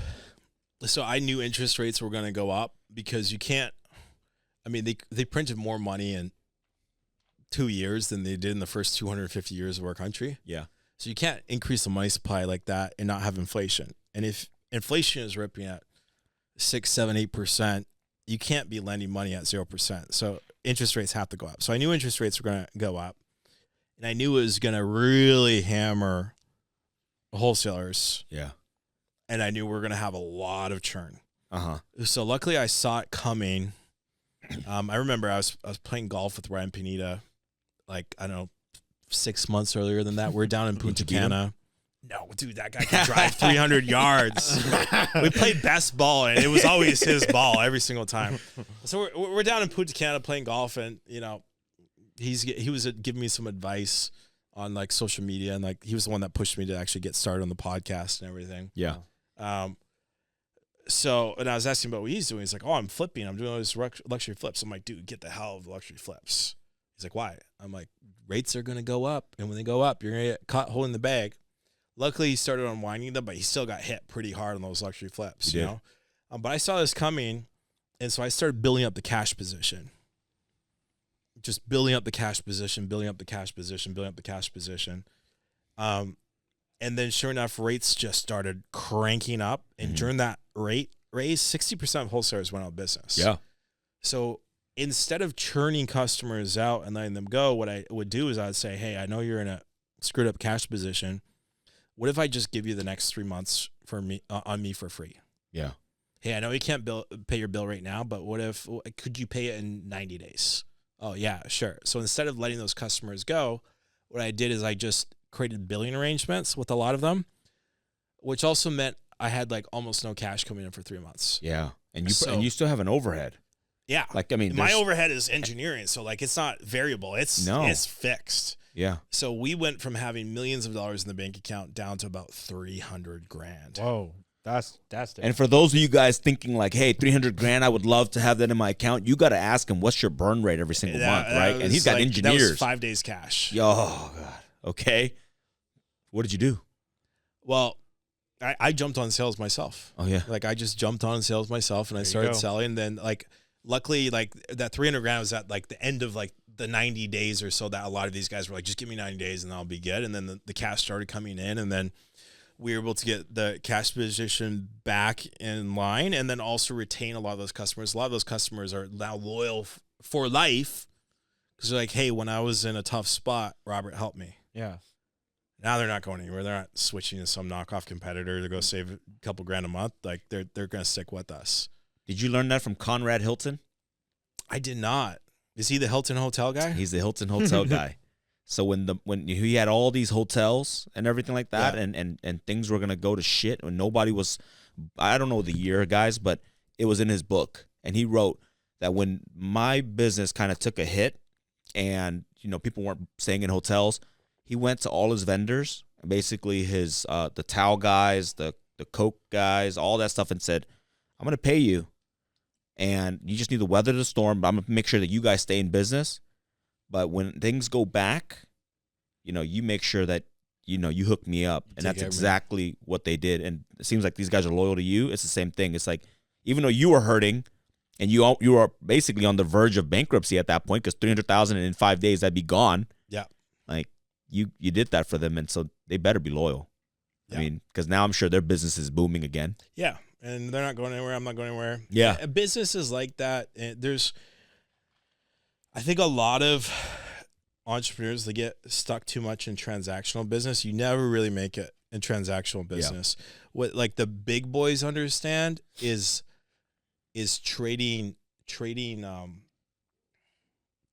so I knew interest rates were going to go up because you can't, I mean, they printed more money in 2 years than they did in the first 250 years of our country. Yeah. So you can't increase the money supply like that and not have inflation. And if inflation is ripping at 6, 7, 8%, you can't be lending money at 0%. So interest rates have to go up. So I knew interest rates were going to go up. And I knew it was going to really hammer wholesalers. Yeah. And I knew we were going to have a lot of churn. Uh-huh. So luckily I saw it coming. I remember I was playing golf with Ryan Pineda, like, I don't know, 6 months earlier than that. We're down in Punta Cana. No, dude, that guy can drive 300 yards. We played best ball, and it was always his ball every single time. So we're down in Punta Cana playing golf, and, you know, he was giving me some advice on, like, social media, and, like, he was the one that pushed me to actually get started on the podcast and everything. Yeah. So, and I was asking about what he's doing. He's like, oh, I'm flipping. I'm doing all these luxury flips. I'm like, dude, get the hell out of the luxury flips. He's like, why? I'm like, rates are going to go up. And when they go up, you're going to get caught holding the bag. Luckily, he started unwinding them, but he still got hit pretty hard on those luxury flips, you know? But I saw this coming, and so I started building up the cash position. Just building up the cash position, building up the cash position, building up the cash position. And then sure enough, rates just started cranking up. And during that rate raise, 60% of wholesalers went out of business. Yeah. So instead of churning customers out and letting them go, what I would do is I would say, hey, I know you're in a screwed up cash position. What if I just give you the next 3 months for me on me for free? Yeah. Hey, I know you can't pay your bill right now, but what if, could you pay it in 90 days? Oh, yeah, sure. So instead of letting those customers go, what I did is I just created billing arrangements with a lot of them, which also meant I had like almost no cash coming in for 3 months. Yeah. And you still have an overhead. Yeah. Like, I mean, my overhead is engineering. So like, it's not variable. It's fixed. Yeah. So we went from having millions of dollars in the bank account down to about 300 grand. Whoa. That's And for those of you guys thinking like, hey, 300 grand, I would love to have that in my account. You got to ask him, what's your burn rate every single month, right? And he's got engineers. That was 5 days cash. Oh, God. Okay. What did you do? Well, I jumped on sales myself. Oh, yeah. Like I just jumped on sales myself and I started selling. Then like, luckily, like that 300 grand was at like the end of like the 90 days or so that a lot of these guys were like, just give me 90 days and I'll be good. And then the cash started coming in, and then we were able to get the cash position back in line, and then also retain a lot of those customers. A lot of those customers are now loyal for life because they're like, hey, when I was in a tough spot, Robert helped me. Yeah. Now they're not going anywhere. They're not switching to some knockoff competitor to go save a couple grand a month. Like they're going to stick with us. Did you learn that from Conrad Hilton? I did not. Is he the Hilton Hotel guy? He's the Hilton Hotel guy. So when he had all these hotels and everything like that, and things were gonna go to shit, when nobody was, I don't know the year, guys, but it was in his book, and he wrote that when my business kind of took a hit, and people weren't staying in hotels, he went to all his vendors, basically his the towel guys, the Coke guys, all that stuff, and said, I'm gonna pay you, and you just need to weather the storm, but I'm gonna make sure that you guys stay in business. But when things go back, you make sure that, you hook me up. And that's exactly what they did. And it seems like these guys are loyal to you. It's the same thing. It's like, even though you were hurting and you are basically on the verge of bankruptcy at that point, because $300,000 in 5 days, that'd be gone. Yeah. Like you did that for them. And so they better be loyal. Yeah. I mean, because now I'm sure their business is booming again. Yeah. And they're not going anywhere. I'm not going anywhere. Yeah. A business is like that. I think a lot of entrepreneurs, they get stuck too much in transactional business. You never really make it in transactional business. Yeah. What like the big boys understand is trading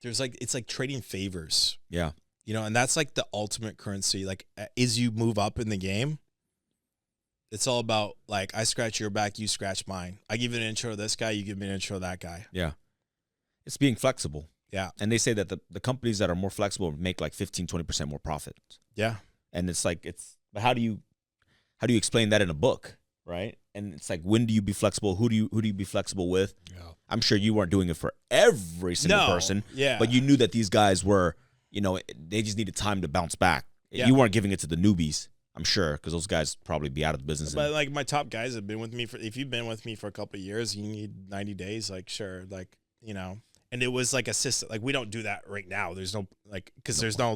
there's like, it's like trading favors. Yeah. And that's like the ultimate currency. Like as you move up in the game, it's all about like, I scratch your back, you scratch mine. I give you an intro to this guy, you give me an intro to that guy. Yeah. It's being flexible. Yeah. And they say that the companies that are more flexible make like 15-20% more profit. Yeah. And it's like, but how do you explain that in a book, right? And it's like, when do you be flexible? Who do you be flexible with? Yeah. I'm sure you weren't doing it for every single person. Yeah. But you knew that these guys were, they just needed time to bounce back. Yeah. You weren't giving it to the newbies, I'm sure, because those guys probably be out of the business. But like my top guys have been with me if you've been with me for a couple of years, you need 90 days, like sure, like, and it was like a system. Like we don't do that right now. There's no like, because there's no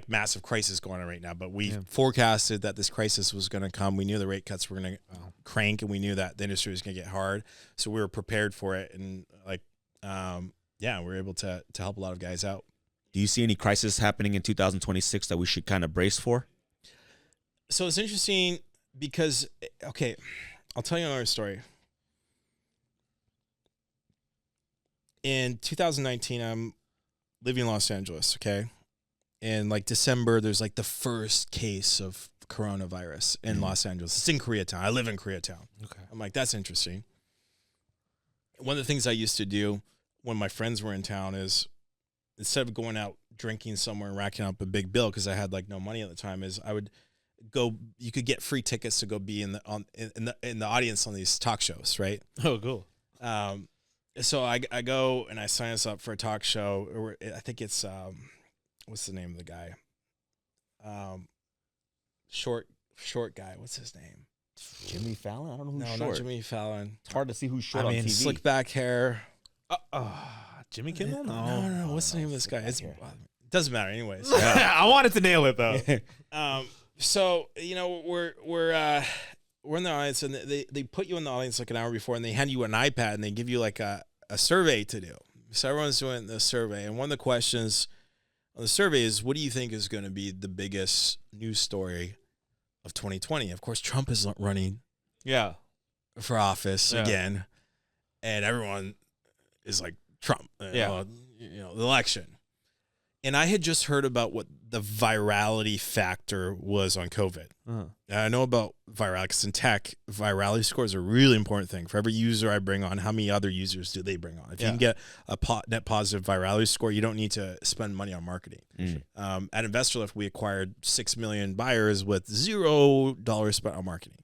massive crisis going on right now. But we forecasted that this crisis was going to come. We knew the rate cuts were going to crank, and we knew that the industry was going to get hard. So we were prepared for it, and like, we were able to help a lot of guys out. Do you see any crisis happening in 2026 that we should kind of brace for? So it's interesting because, okay, I'll tell you another story. In 2019, I'm living in Los Angeles, okay? In like December, there's like the first case of coronavirus in Los Angeles. It's in Koreatown. I live in Koreatown. Okay. I'm like, that's interesting. One of the things I used to do when my friends were in town is, instead of going out drinking somewhere and racking up a big bill, because I had like no money at the time, is I would go, you could get free tickets to go be in the audience on these talk shows, right? Oh, cool. So I go and I sign us up for a talk show. Or I think it's what's the name of the guy? Short guy. What's his name? Jimmy Fallon? I don't know who's short. No, not Jimmy Fallon. It's hard to see who's short on TV. Slick back hair. Jimmy Kimmel? No. What's the name of this guy? It doesn't matter anyways. I wanted to nail it though. So we're in the audience, and they put you in the audience like an hour before, and they hand you an iPad, and they give you like a survey to do. So everyone's doing the survey, and one of the questions on the survey is, what do you think is going to be the biggest news story of 2020? Of course, Trump is running for office again, and everyone is like, Trump, the election. And I had just heard about what the virality factor was on COVID. Now, I know about virality because in tech, virality score is a really important thing. For every user I bring on, how many other users do they bring on? If you can get a net positive virality score, you don't need to spend money on marketing. At InvestorLift, we acquired 6 million buyers with $0 spent on marketing.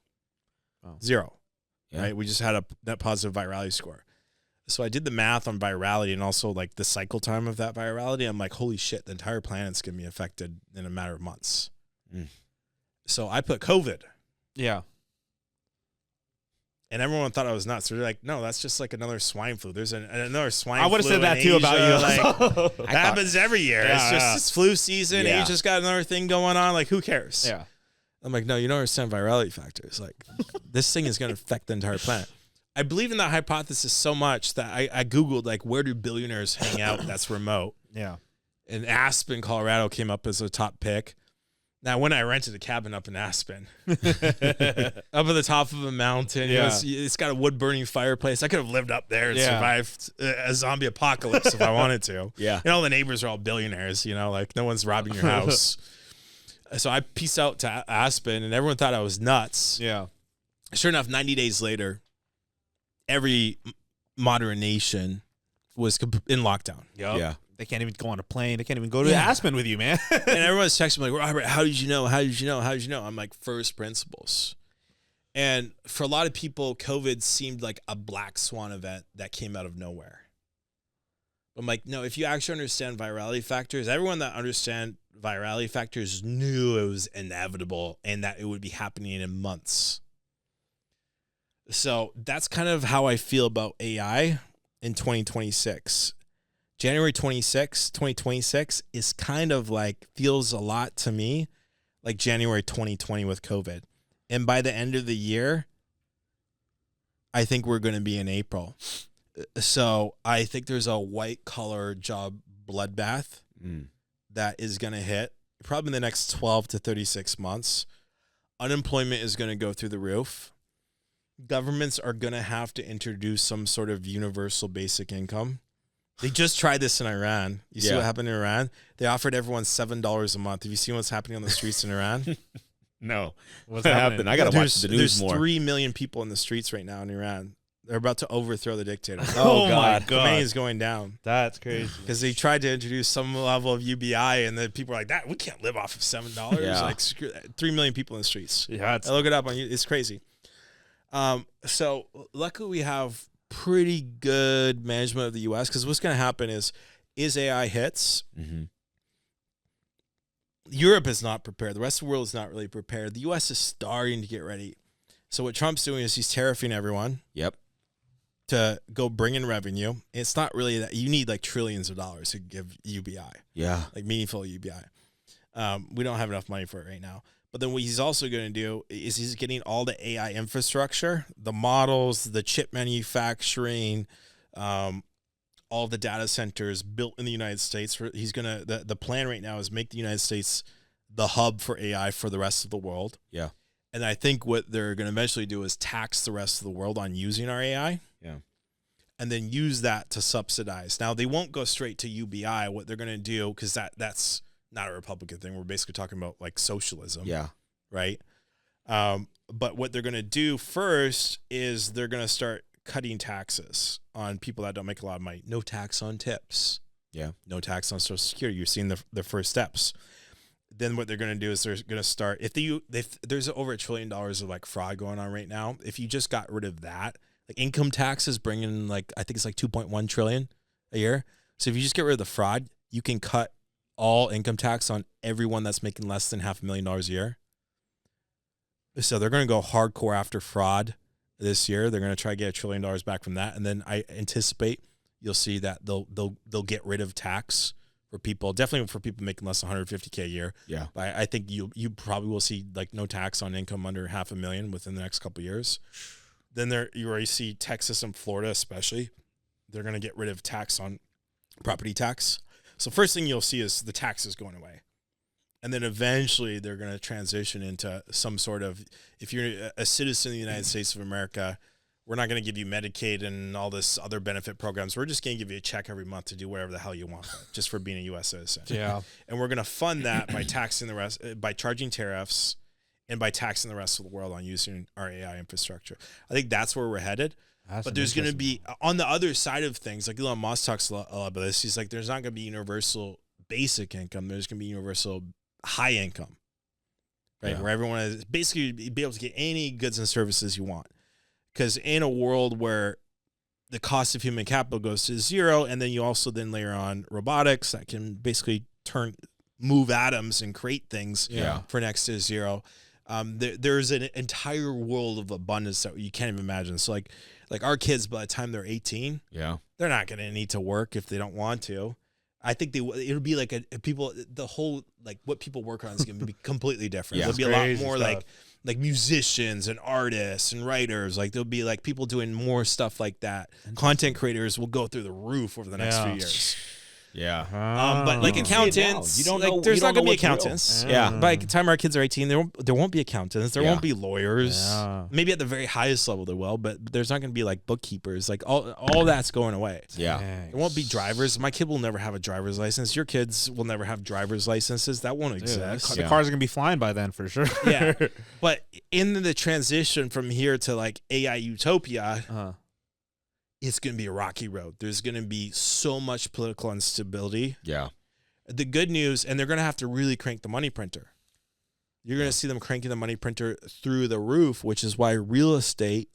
Zero. Yeah. Right? We just had a net positive virality score. So I did the math on virality and also like the cycle time of that virality. I'm like, holy shit, the entire planet's going to be affected in a matter of months. So I put COVID. Yeah. And everyone thought I was nuts. They're like, no, that's just like another swine flu. There's another swine flu. I would have said that in too Asia. about you. Like, that happens every year. It's just it's flu season. Yeah. Asia's got another thing going on. Like, who cares? Yeah. I'm like, no, you don't understand virality factors. Like, this thing is going to affect the entire planet. I believe in that hypothesis so much that I Googled, like, where do billionaires hang out that's remote? Yeah. And Aspen, Colorado came up as a top pick. Now, when I rented a cabin up in Aspen, up at the top of a mountain, it's got a wood-burning fireplace. I could have lived up there and survived a zombie apocalypse if I wanted to. Yeah. You know, the neighbors are all billionaires, you know, like no one's robbing your house. So I pieced out to Aspen, and everyone thought I was nuts. Yeah. Sure enough, 90 days later, every modern nation was in lockdown. Yep. Yeah. They can't even go on a plane. They can't even go to Aspen with you, man. And everyone's texting me like, Robert, how did you know? How did you know? How did you know? I'm like, first principles. And for a lot of people, COVID seemed like a black swan event that came out of nowhere. I'm like, no, if you actually understand virality factors, everyone that understand virality factors knew it was inevitable and that it would be happening in months. So that's kind of how I feel about AI in 2026. January 26, 2026 is kind of like, feels a lot to me like January 2020 with COVID. And by the end of the year, I think we're going to be in April. So I think there's a white collar job bloodbath that is going to hit probably in the next 12 to 36 months. Unemployment is going to go through the roof. Governments are going to have to introduce some sort of universal basic income. They just tried this in Iran. You see what happened in Iran? They offered everyone $7 a month. Have you seen what's happening on the streets in Iran? No. What's happening? I got to watch the news more. There's 3 million people in the streets right now in Iran. They're about to overthrow the dictator. Oh, God. The money is going down. That's crazy. Because they tried to introduce some level of UBI, and the people are like, "That we can't live off of $7." Yeah. Like, screw that. 3 million people in the streets. Yeah, I look it up on you. It's crazy. So luckily we have pretty good management of the U.S. because what's going to happen is AI hits. Europe is not prepared. The rest of the world is not really prepared. The U.S. is starting to get ready. So what Trump's doing is he's tariffing everyone. Yep. To go bring in revenue. It's not really that you need like trillions of dollars to give UBI. Yeah. Like meaningful UBI. We don't have enough money for it right now. But then what he's also going to do is he's getting all the AI infrastructure, the models, the chip manufacturing, all the data centers built in the United States. He's going to, the plan right now is make the United States the hub for AI for the rest of the world. Yeah. And I think what they're going to eventually do is tax the rest of the world on using our AI. Yeah. And then use that to subsidize. Now, they won't go straight to UBI. What they're going to do, because that's not a Republican thing. We're basically talking about like socialism. Yeah. Right? But what they're going to do first is they're going to start cutting taxes on people that don't make a lot of money. No tax on tips. Yeah. No tax on Social Security. You're seeing the first steps. Then what they're going to do is they're going to start, if there's over $1 trillion of like fraud going on right now, if you just got rid of that, like income taxes bring in like, I think it's like 2.1 trillion a year. So if you just get rid of the fraud, you can cut all income tax on everyone that's making less than $500,000 a year. So they're going to go hardcore after fraud this year. They're going to try to get $1 trillion back from that. And then I anticipate you'll see that they'll get rid of tax for people, definitely for people making less than $150K a year. Yeah. But I think you probably will see like no tax on income under $500,000 within the next couple of years. Then you already see Texas and Florida especially. They're going to get rid of tax on property tax. So first thing you'll see is the taxes going away. And then eventually they're going to transition into some sort of, if you're a citizen of the United States of America, we're not going to give you Medicaid and all this other benefit programs. We're just going to give you a check every month to do whatever the hell you want just for being a U.S. citizen. Yeah. And we're going to fund that by taxing the rest, by charging tariffs and by taxing the rest of the world on using our AI infrastructure. I think that's where we're headed. But there's going to be, on the other side of things, like Elon Musk talks a lot about this. He's like, there's not going to be universal basic income. There's going to be universal high income, right? Where everyone is basically be able to get any goods and services you want. Because in a world where the cost of human capital goes to zero, and then you also then layer on robotics that can basically move atoms and create things for next to zero. There's an entire world of abundance that you can't even imagine. So like our kids, by the time they're 18, they're not going to need to work if they don't want to. I think it'll be like the whole, like what people work on is going to be completely different. There'll be a lot more stuff. like musicians and artists and writers. Like there'll be like people doing more stuff like that. Content creators will go through the roof over the next few years. Yeah. But like accountants, you don't like know, there's not going to be what's real. accountants. Yeah. By the time our kids are 18, there won't be accountants. There won't be lawyers. Yeah. Maybe at the very highest level there will, but there's not going to be like bookkeepers. Like all that's going away. Yeah. There won't be drivers. My kid will never have a driver's license. Your kids will never have driver's licenses. That won't exist. The cars are gonna be flying by then for sure. Yeah. But in the transition from here to like AI utopia, it's going to be a rocky road. There's going to be so much political instability. Yeah. The good news, and they're going to have to really crank the money printer. You're going to see them cranking the money printer through the roof, which is why real estate,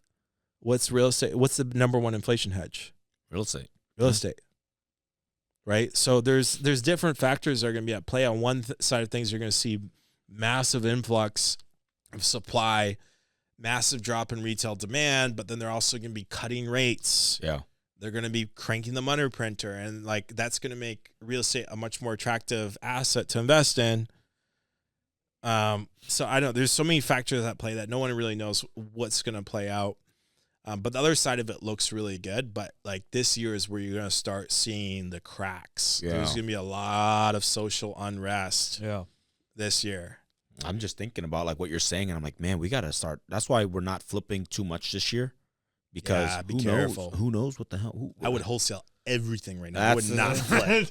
what's the number one inflation hedge? Real estate. Real estate. Right? So there's different factors that are going to be at play. On one side of things, you're going to see massive influx of supply, massive drop in retail demand, but then they're also going to be cutting rates. Yeah. They're going to be cranking the money printer, and like that's going to make real estate a much more attractive asset to invest in. So I don't, there's so many factors at play that no one really knows what's going to play out. But the other side of it looks really good, but like this year is where you're going to start seeing the cracks. Yeah. There's going to be a lot of social unrest this year. I'm just thinking about like what you're saying, and I'm like, man, we got to start. That's why we're not flipping too much this year, because Be who careful. knows? Who knows what the hell? I would wholesale everything right now. I would not flip.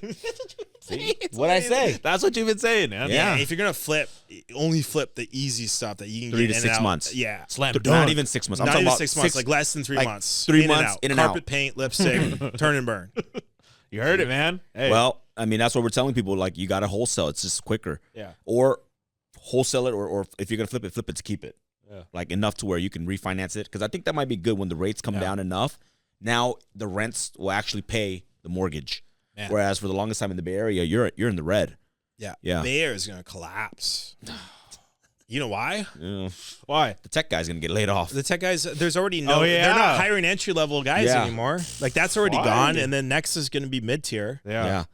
What I say? That's what you've been saying, man. Yeah, if you're gonna flip, only flip the easy stuff that you can 3 get to in 6 and out. months. Yeah, Slam Not dunk. even 6 months. I'm not talking even about 6 months, like less than 3 like months. 3 In months, in and Carpet out. paint, lipstick, turn and burn. You heard it, man. Hey. Well, I mean, that's what we're telling people. Like, you got to wholesale. It's just quicker. Yeah. Or wholesale it, or if you're gonna flip it to keep it. Yeah. Like enough to where you can refinance it, because I think that might be good when the rates come down enough. Now the rents will actually pay the mortgage. Yeah. Whereas for the longest time in the Bay Area, you're in the red. Yeah, Yeah. Bay Area is gonna collapse. You know why? Yeah. Why? The tech guy's gonna get laid off. The tech guys, there's already Oh, yeah. they're not hiring entry level guys Yeah. anymore. Like that's already Why? gone, and then next is gonna be mid tier. Yeah.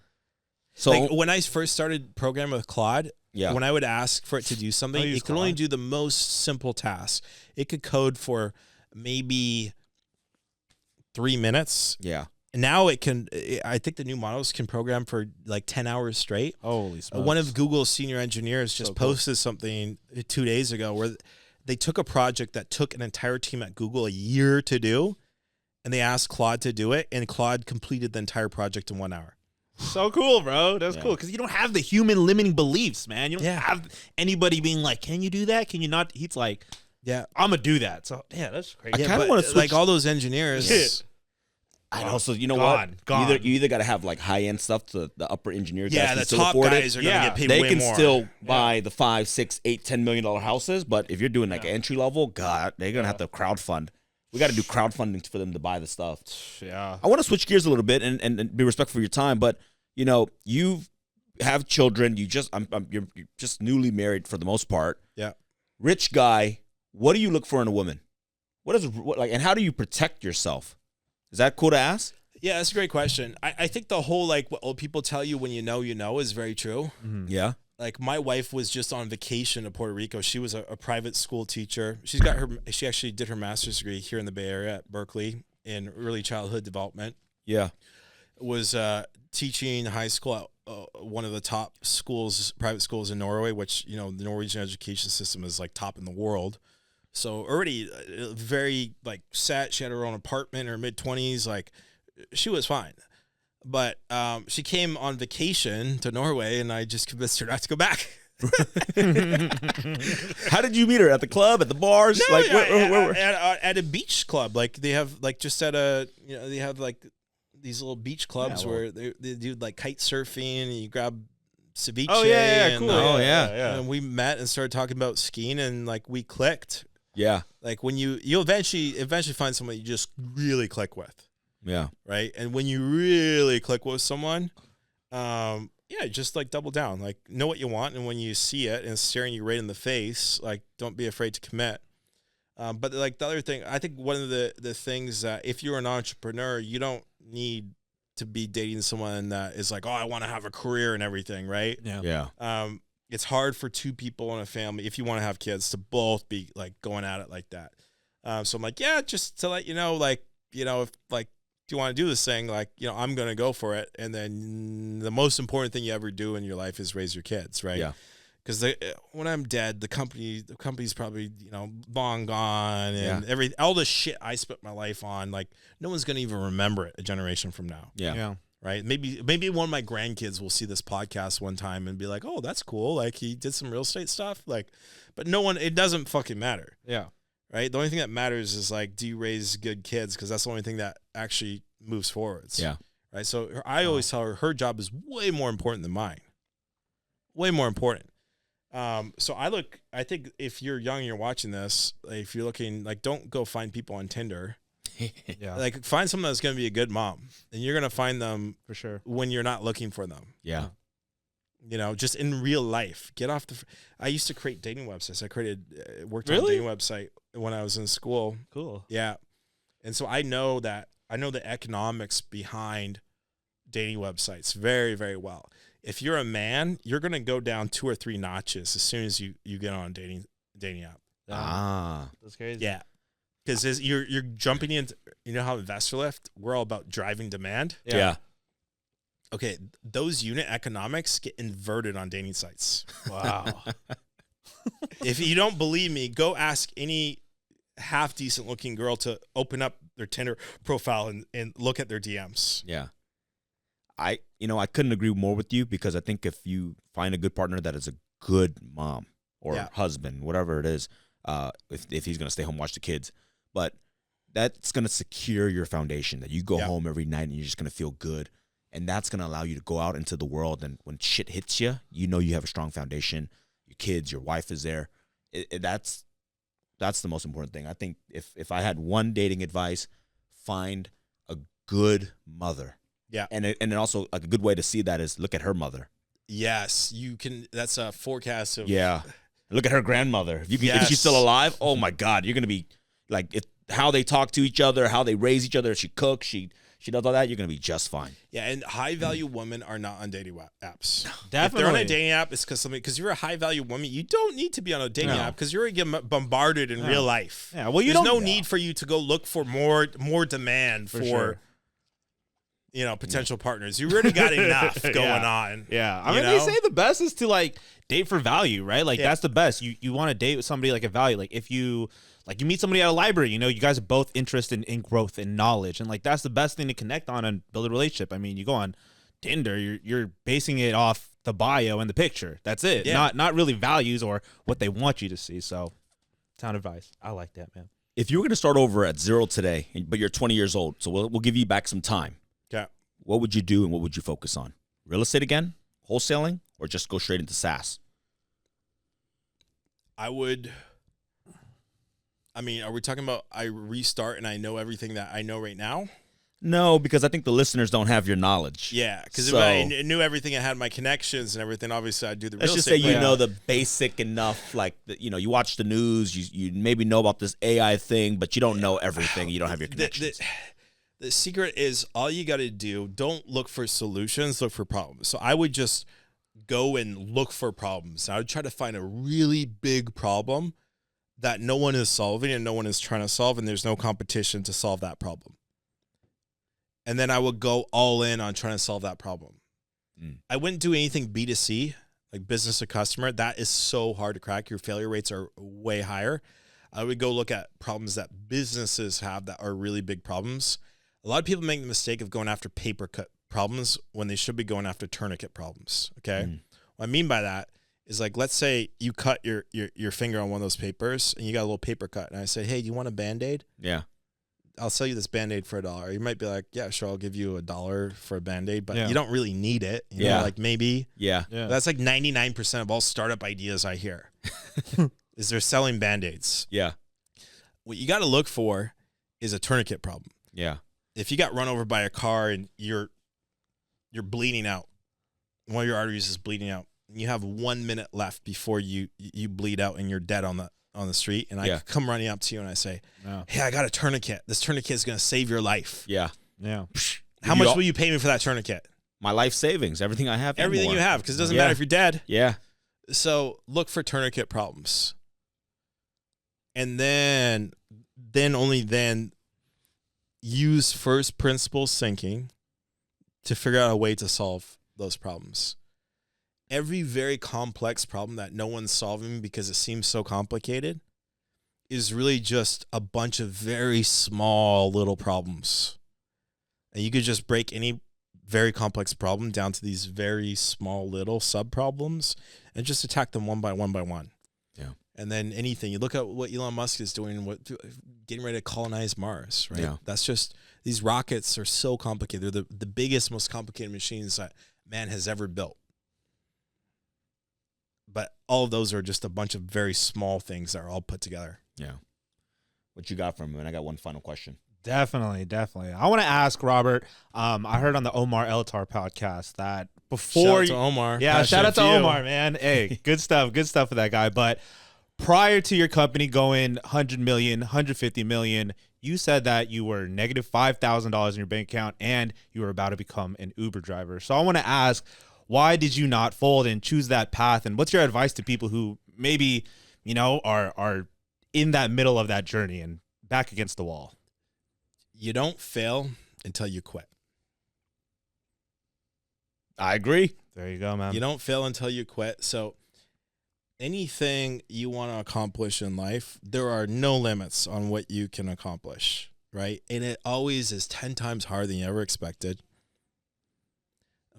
So Like when I first started programming with Claude, yeah. when I would ask for it to do something, use it could only Claude. do the most simple tasks. It could code for maybe 3 minutes. Yeah. And now it can, I think the new models can program for like 10 hours straight. Holy smokes. One of Google's senior engineers just So cool. posted something 2 days ago where they took a project that took an entire team at Google a year to do, and they asked Claude to do it, and Claude completed the entire project in 1 hour. So cool, bro. That's Yeah. cool, because you don't have the human limiting beliefs, man. You don't Yeah. have anybody being like, "Can you do that? Can you not?" He's like, Yeah. "I'm gonna do that." So yeah, that's crazy. I Yeah, kinda but, wanna switch- like all those engineers. Yeah. And also, you know Gone. what? You either got to have like high end stuff to the upper engineer guys Yeah, can the still top afford guys it. are going to Yeah. get paid They way can more. still buy the $5, $6, $8, $10 million houses, but if you're doing like entry level, God, they're gonna have to crowdfund. We got to do crowdfunding for them to buy the stuff. Yeah. I want to switch gears a little bit and be respectful for your time, but you know, you have children. You're just newly married for the most part. Yeah. Rich guy. What do you look for in a woman? And how do you protect yourself? Is that cool to ask? Yeah, that's a great question. I think the whole like what old people tell you when you know is very true. Yeah. Like my wife was just on vacation to Puerto Rico. She was a private school teacher. She actually did her master's degree here in the Bay Area at Berkeley in early childhood development. Yeah. Was teaching high school at one of the top schools, private schools in Norway, which, you know, the Norwegian education system is like top in the world. So already very like set. She had her own apartment, her mid-20s. Like she was fine. But she came on vacation to Norway, and I just convinced her not to go back. How did you meet her? At the club, at the bars? No, Like where? at a beach club. Like they have like just at a they have like these little beach clubs where they do like kite surfing, and you grab ceviche. Oh yeah, cool. And we met and started talking about skiing, and like we clicked. Yeah. Like when you eventually find someone you just really click with. Yeah. Right. And when you really click with someone, just like double down, like know what you want. And when you see it and it's staring you right in the face, like don't be afraid to commit. But like the other thing, I think one of the things that if you're an entrepreneur, you don't need to be dating someone that is like, oh, I want to have a career and everything. Right. Yeah. It's hard for two people in a family, if you want to have kids, to both be like going at it like that. So I'm like, yeah, just to let you know, like, if like, do you want to do this thing? Like, I'm going to go for it. And then the most important thing you ever do in your life is raise your kids. Right. Yeah. Because when I'm dead, the company's probably, long gone, and all the shit I spent my life on, like no one's going to even remember it a generation from now. Yeah. Right. Maybe one of my grandkids will see this podcast one time and be like, oh, that's cool. Like he did some real estate stuff. Like, but it doesn't fucking matter. Yeah. Right. The only thing that matters is like, do you raise good kids? Because that's the only thing that actually moves forwards. Yeah. Right. So I always tell her job is way more important than mine. Way more important. So I think if you're young and you're watching this, like, if you're looking, like, don't go find people on Tinder. Yeah. Like find someone that's going to be a good mom, and you're going to find them For sure. when you're not looking for them. Yeah. Just in real life, get off I used to create dating websites. I worked on a Really? dating website when I was in school. Cool. Yeah. And so I know the economics behind dating websites very, very well. If you're a man, you're going to go down 2 or 3 notches as soon as you get on a dating app. That's crazy. Yeah. Because you're jumping into, how Investor Lift, we're all about driving demand. Yeah. Okay, those unit economics get inverted on dating sites. Wow. If you don't believe me, go ask any half decent looking girl to open up their Tinder profile and look at their DMs. Yeah. I couldn't agree more with you, because I think if you find a good partner that is a good mom or husband, whatever it is, if he's going to stay home, watch the kids, but that's going to secure your foundation, that you go home every night and you're just going to feel good. And that's going to allow you to go out into the world. And when shit hits you, you have a strong foundation. Your kids, your wife is there. That's the most important thing. I think if I had one dating advice, find a good mother. Yeah. And then also a good way to see that is look at her mother. Yes, you can. That's a forecast of. Yeah. Look at her grandmother. If she's still alive, oh my God, you're going to be like, how they talk to each other, how they raise each other. If she cooks, she does all that, you're going to be just fine. Yeah, and high-value women are not on dating apps. Definitely. If they're on a dating app, it's because you're a high-value woman. You don't need to be on a dating app because you're already getting bombarded in real life. Yeah, well, There's no need for you to go look for more demand for sure. Potential partners. You already got enough going on. Yeah. I mean, they say the best is to like date for value, right? Like that's the best. You want to date with somebody like a value. Like if you meet somebody at a library, you guys are both interested in growth and knowledge. And like, that's the best thing to connect on and build a relationship. I mean, you go on Tinder, you're basing it off the bio and the picture. That's it. Yeah. Not really values or what they want you to see. So sound advice. I like that, man. If you were going to start over at 0 today, but you're 20 years old, so we'll give you back some time. Yeah. What would you do and what would you focus on? Real estate again? Wholesaling? Or just go straight into SaaS? I mean, are we talking about I restart and I know everything that I know right now? No, because I think the listeners don't have your knowledge. Yeah, because if I knew everything, I had my connections and everything, obviously I'd do the real estate. Let's just say you know the basic enough, like, you watch the news, you maybe know about this AI thing, but you don't know everything. You don't have your connections. The secret is all you got to do, don't look for solutions, look for problems. So I would just go and look for problems. I would try to find a really big problem that no one is solving and no one is trying to solve, and there's no competition to solve that problem. And then I would go all in on trying to solve that problem. I wouldn't do anything B2C, like business to customer. That is so hard to crack. Your failure rates are way higher. I would go look at problems that businesses have that are really big problems. A lot of people make the mistake of going after paper cut problems when they should be going after tourniquet problems. Okay. What I mean by that is, like, let's say you cut your finger on one of those papers and you got a little paper cut. And I say, hey, do you want a Band-Aid? Yeah. I'll sell you this Band-Aid for $1. You might be like, yeah, sure, I'll give you $1 for a Band-Aid, but you don't really need it. You know, like maybe. Yeah. That's like 99% of all startup ideas I hear is they're selling Band-Aids. Yeah. What you got to look for is a tourniquet problem. Yeah. If you got run over by a car and you're bleeding out, one of your arteries is bleeding out, and you have 1 minute left before you bleed out and you're dead on the street, and I come running up to you and I say, hey, I got a tourniquet. This tourniquet is going to save your life. Yeah. Yeah. How much will you pay me for that tourniquet? My life savings, everything I have. Everything you have, because it doesn't matter if you're dead. Yeah. So look for tourniquet problems. And then only then use first principles thinking to figure out a way to solve those problems. Every very complex problem that no one's solving because it seems so complicated is really just a bunch of very small little problems. And you could just break any very complex problem down to these very small little sub-problems and just attack them one by one. Yeah. And then anything. You look at what Elon Musk is doing, getting ready to colonize Mars, right? Yeah. That's just, these rockets are so complicated. They're the biggest, most complicated machines that man has ever built. But all of those are just a bunch of very small things that are all put together. Yeah. What you got from him? And I got one final question. Definitely. I want to ask Robert. I heard on the Omar Elatar podcast that before shout out to Omar. Yeah, shout out to Omar, man. Hey, good stuff with that guy. But prior to your company going 100 million, 150 million, you said that you were negative $5,000 in your bank account and you were about to become an Uber driver. So I want to ask, why did you not fold and choose that path? And what's your advice to people who maybe, are in that middle of that journey and back against the wall? You don't fail until you quit. I agree. There you go, man. You don't fail until you quit. So anything you want to accomplish in life, there are no limits on what you can accomplish, right? And it always is 10 times harder than you ever expected.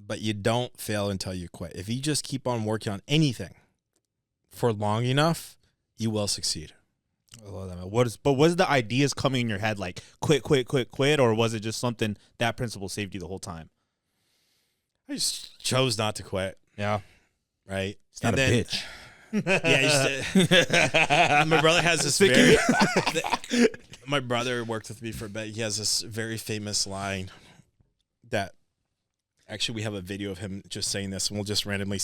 But you don't fail until you quit. If you just keep on working on anything for long enough, you will succeed. I love that, man. Was the ideas coming in your head like quit, or was it just something that principle saved you the whole time? I just chose not to quit. Yeah. Right? It's not a bitch. Yeah, my brother has this my brother worked with me for a bit. He has this very famous line that actually we have a video of him just saying this, and we'll just randomly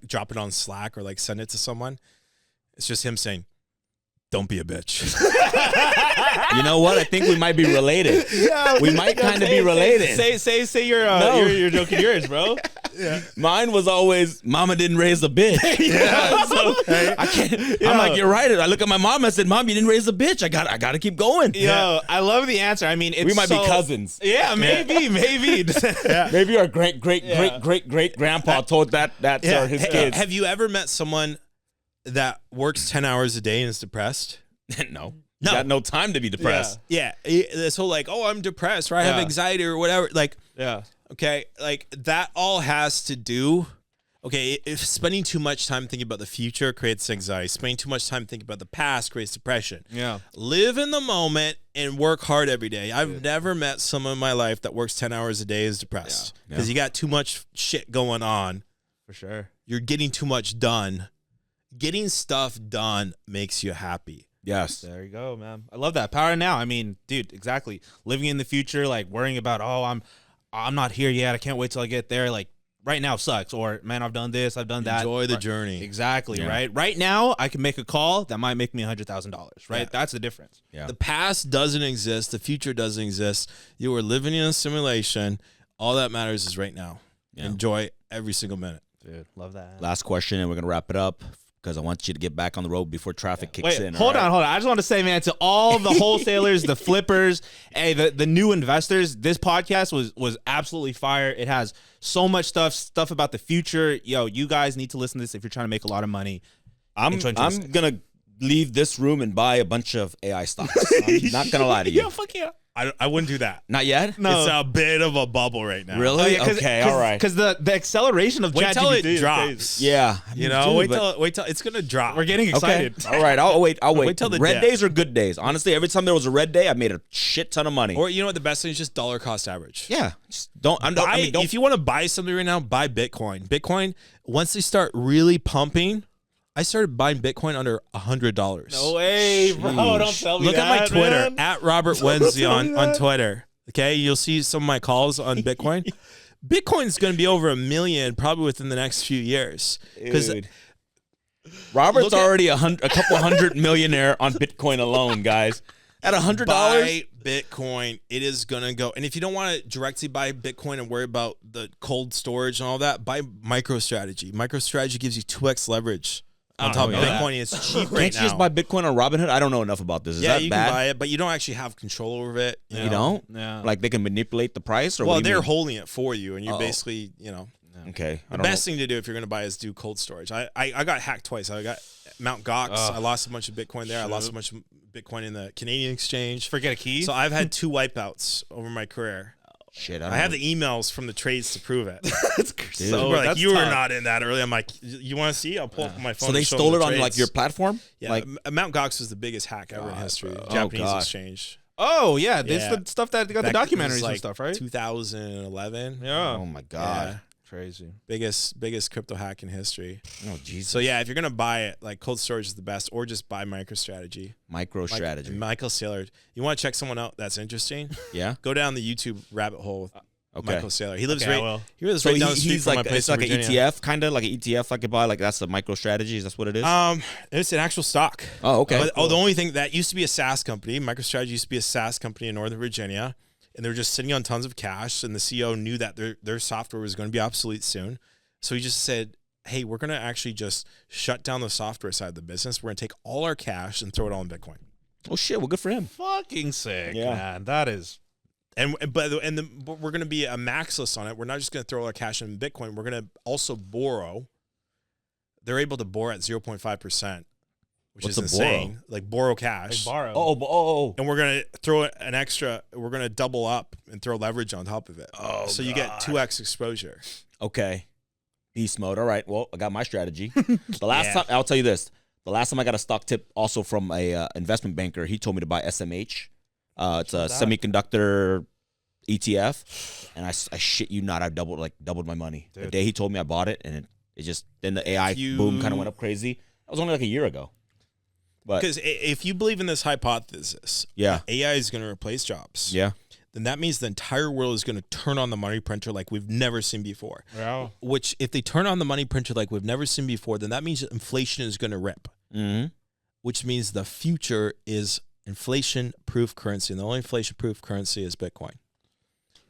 drop it on Slack or like send it to someone. It's just him saying, "Don't be a bitch." You know what? I think we might be related. Yeah, we might kind of be related. Say you're joking yours, bro. Yeah. Mine was always, "Mama didn't raise a bitch." Yeah. So I can't. Yeah. I'm like, you're right. I look at my mom. I said, "Mom, you didn't raise a bitch. I got to keep going." Yo, I love the answer. I mean, we might be cousins. Yeah, maybe. Maybe our great grandpa told that to his kids. Have you ever met someone that works 10 hours a day and is depressed? No. You got no time to be depressed. Yeah. This whole like, oh, I'm depressed or I have anxiety or whatever. Like, okay, like that all has to do. Okay, if spending too much time thinking about the future creates anxiety, spending too much time thinking about the past creates depression. Yeah. Live in the moment and work hard every day. I've never met someone in my life that works 10 hours a day is depressed because you got too much shit going on. For sure. You're getting too much done. Getting stuff done makes you happy. Yes. There you go, man. I love that. Power now. I mean, dude, exactly. Living in the future, like worrying about, I'm not here yet. I can't wait till I get there. Like right now sucks. Or man, I've done this, I've done that. Enjoy the journey. Exactly. Yeah. Right. Right now, I can make a call that might make me $100,000. Right. Yeah. That's the difference. Yeah. The past doesn't exist. The future doesn't exist. You are living in a simulation. All that matters is right now. Yeah. Enjoy every single minute. Dude, love that. Last question, and we're gonna wrap it up, because I want you to get back on the road before traffic kicks in. Hold on. I just want to say, man, to all the wholesalers, the flippers, hey, the new investors, this podcast was absolutely fire. It has so much stuff about the future. Yo, you guys need to listen to this if you're trying to make a lot of money. I'm gonna leave this room and buy a bunch of AI stocks. I'm not gonna lie to you. Yeah, fuck yeah. I wouldn't do that. Not yet. No. It's a bit of a bubble right now. Really? Okay. All right. Because the acceleration of Wait till ChatGPT it is drops. crazy. Yeah. You know, Dude, wait till it's gonna drop. We're getting Okay. excited. All right. I'll wait. Wait till the red dip. days are good days. Honestly, every time there was a red day, I made a shit ton of money. Or you know what? The best thing is just dollar cost average. yeah. Just don't. I mean, don't. If you want to buy something right now, buy Bitcoin. Bitcoin, once they start really pumping, I started buying Bitcoin under $100. No way, bro. Don't tell me Look that, at my Twitter man. at Robert Wensley tell me on that. Twitter. Okay, you'll see some of my calls on Bitcoin. Bitcoin's going to be over 1 million probably within the next few years. Because Dude. Robert's Look at- already a couple hundred millionaire on Bitcoin alone, guys. At $100. buy Bitcoin, it is going to go. And if you don't want to directly buy Bitcoin and worry about the cold storage and all that, buy MicroStrategy. MicroStrategy gives you 2x leverage on top of know that. Bitcoin. It's cheap right Can't you now. just buy Bitcoin on Robinhood? I don't know enough about this. Is yeah, that you bad? can buy it, but you don't actually have control over it. You don't? Yeah. Like they can manipulate the price? Or Well, what do you they're mean? holding it for you, and you're Oh. basically, you know. Okay. I The don't best thing to do if you're going to buy is do cold storage. I got hacked twice. I got Mt. Gox. I lost a bunch of Bitcoin there. I lost a bunch of Bitcoin in the Canadian exchange. Forget a key. So I've had 2 wipeouts over my career. Shit. I have the emails from the trades to prove it. Dude. So we're like, that's you were tough. not in that early. I'm like, you want to see? I'll pull up my phone. So they and show stole them it the on like trades. your platform? Yeah, Like Mt. Gox was the biggest hack ever in history. bro. Japanese Oh, God. exchange. Oh yeah, this Yeah. the stuff that got the Back- it was documentaries like and stuff, right? 2011. Yeah. oh my God. Yeah. Crazy. Biggest crypto hack in history. Oh Jesus. So yeah, if you're gonna buy it, like cold storage is the best, or just buy MicroStrategy. MicroStrategy. Michael Saylor. You want to check someone out that's interesting? Yeah. Go down the YouTube rabbit hole with Okay. Michael Saylor. He lives Okay, I right. will. He lives So right down the street he's from like my place it's like in an Virginia. ETF, kind of like an ETF I could buy. Like that's a MicroStrategy. That's what it is. It's an actual stock. Oh, okay. But, the only thing that used to be a SaaS company, MicroStrategy used to be a SaaS company in Northern Virginia, and they were just sitting on tons of cash. And the CEO knew that their software was going to be obsolete soon, so he just said, "Hey, we're going to actually just shut down the software side of the business. We're going to take all our cash and throw it all in Bitcoin." Oh shit. Well, good for him. Fucking sick, Yeah. man. That is. But we're going to be a maxless on it. We're not just going to throw our cash in Bitcoin. We're going to also borrow. They're able to borrow at 0.5%, which What's is a borrow? insane. Like borrow cash. Borrow. Oh. And we're going to throw an extra. We're going to double up and throw leverage on top of it. Oh, so you get 2x exposure. Okay. Beast mode. All right. Well, I got my strategy. The last Yeah. time, I'll tell you this. The last time I got a stock tip also from a investment banker, he told me to buy SMH. It's a semiconductor ETF, and I shit you not, I doubled my money. The Dude. day he told me I bought it, and it just then the AI boom kind of went up crazy. That was only like a year ago. But Because if you believe in this hypothesis, yeah, AI is going to replace jobs. yeah, Then that means the entire world is going to turn on the money printer like we've never seen before. Yeah. Which, if they turn on the money printer like we've never seen before, then that means that inflation is going to rip. mm-hmm. Which means the future is inflation-proof currency, and the only inflation-proof currency is Bitcoin.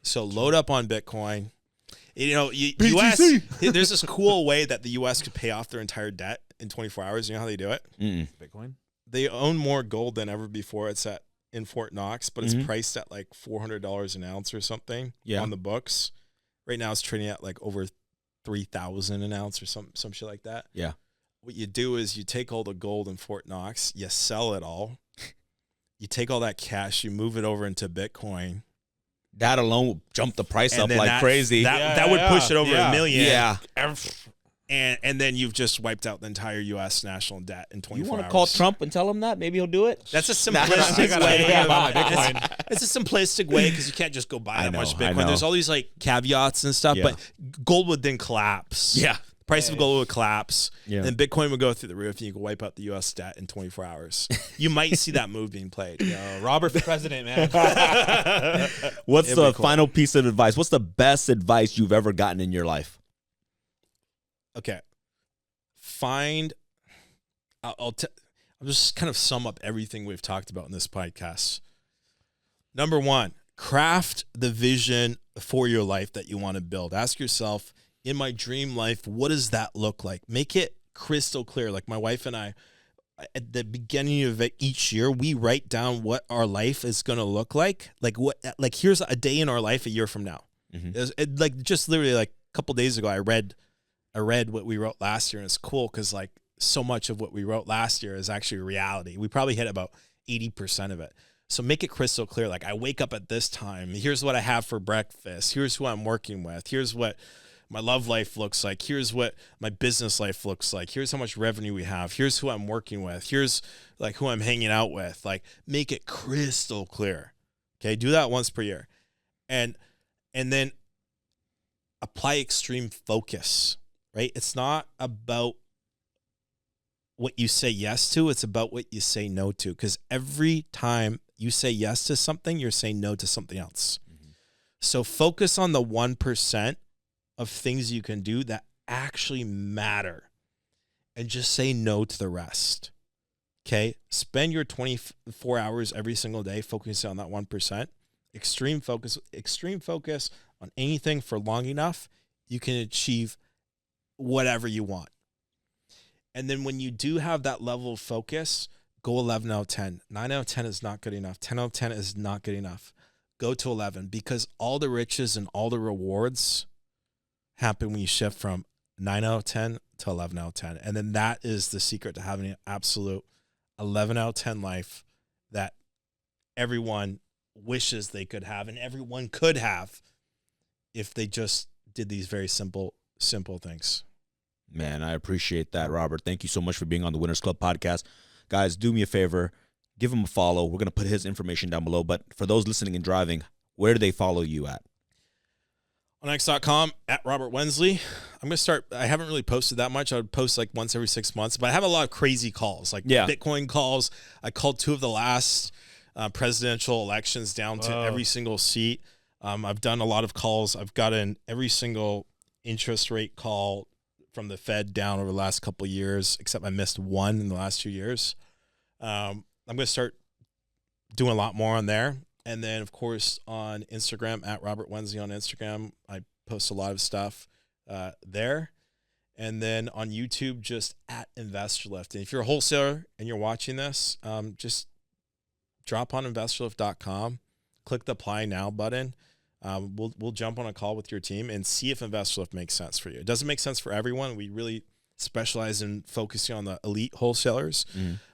So load up on Bitcoin. You know, U.S. There's this cool way that the U.S. could pay off their entire debt in 24 hours. You know how they do it? Bitcoin. They own more gold than ever before. It's in Fort Knox, but it's Mhm. priced at like $400 an ounce or something Yeah. on the books. Right now, it's trading at like over 3,000 an ounce or some shit like that. Yeah. What you do is you take all the gold in Fort Knox, you sell it all. You take all that cash, you move it over into Bitcoin. That alone will jump the price And up then like crazy. That would push it over Yeah. $1 million. yeah. And then you've just wiped out the entire U.S. national debt in 24 You want hours. to call Trump and tell him that? Maybe he'll do it. That's a I simplistic gotta way. think about my Bitcoin. It's a simplistic way because you can't just go buy I that know, much I Bitcoin. know. There's all these like caveats and stuff, Yeah. but gold would then collapse. Yeah. The price of gold would collapse. Yeah. And Bitcoin would go through the roof and you could wipe out the U.S. debt in 24 hours. You might see that move being played. Yo, Robert for president, man. What's It'd be the cool. final piece of advice? What's the best advice you've ever gotten in your life? Okay. I'll just kind of sum up everything we've talked about in this podcast. Number one, craft the vision for your life that you want to build. Ask yourself, in my dream life, what does that look like? Make it crystal clear. Like my wife and I, at the beginning of each year, we write down what our life is going to look like. Like here's a day in our life a year from now. Mhm. Like just literally like a couple days ago, I read what we wrote last year, and it's cool because like so much of what we wrote last year is actually reality. We probably hit about 80% of it. So make it crystal clear. Like, I wake up at this time. Here's what I have for breakfast. Here's who I'm working with. Here's what my love life looks like. Here's what my business life looks like. Here's how much revenue we have. Here's who I'm working with. Here's like who I'm hanging out with. Like, make it crystal clear. Okay. Do that once per year. And then apply extreme focus, right? It's not about what you say yes to. It's about what you say no to. Because every time you say yes to something, you're saying no to something else. Mm-hmm. So focus on the 1% of things you can do that actually matter and just say no to the rest. Okay? Spend your 24 hours every single day focusing on that 1%. Extreme focus on anything for long enough, you can achieve whatever you want. And then when you do have that level of focus, go 11 out of 10. 9 out of 10 is not good enough. 10 out of 10 is not good enough. Go to 11, because all the riches and all the rewards happen when you shift from 9 out of 10 to 11 out of 10. And then that is the secret to having an absolute 11 out of 10 life that everyone wishes they could have, and everyone could have if they just did these very simple things. Man, I appreciate that, Robert. Thank you so much for being on the Winners Club podcast. Guys, do me a favor. Give him a follow. We're going to put his information down below. But for those listening and driving, where do they follow you at? On X.com, at Robert Wensley. I'm going to start. I haven't really posted that much. I would post like once every 6 months. But I have a lot of crazy calls, like Bitcoin calls. I called 2 of the last presidential elections down to every single seat. I've done a lot of calls. I've gotten every single interest rate call from the Fed down over the last couple of years, except I missed one in the last 2 years. I'm going to start doing a lot more on there. And then, of course, on Instagram, at Robert Wensley on Instagram, I post a lot of stuff there. And then on YouTube, just at InvestorLift. And if you're a wholesaler and you're watching this, just drop on InvestorLift.com, click the Apply Now button. We'll jump on a call with your team and see if InvestorLift makes sense for you. It doesn't make sense for everyone. We really specialize in focusing on the elite wholesalers.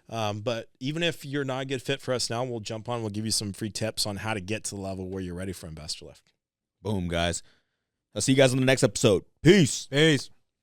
But even if you're not a good fit for us now, we'll jump on. We'll give you some free tips on how to get to the level where you're ready for InvestorLift. Boom, guys. I'll see you guys on the next episode. Peace. Peace.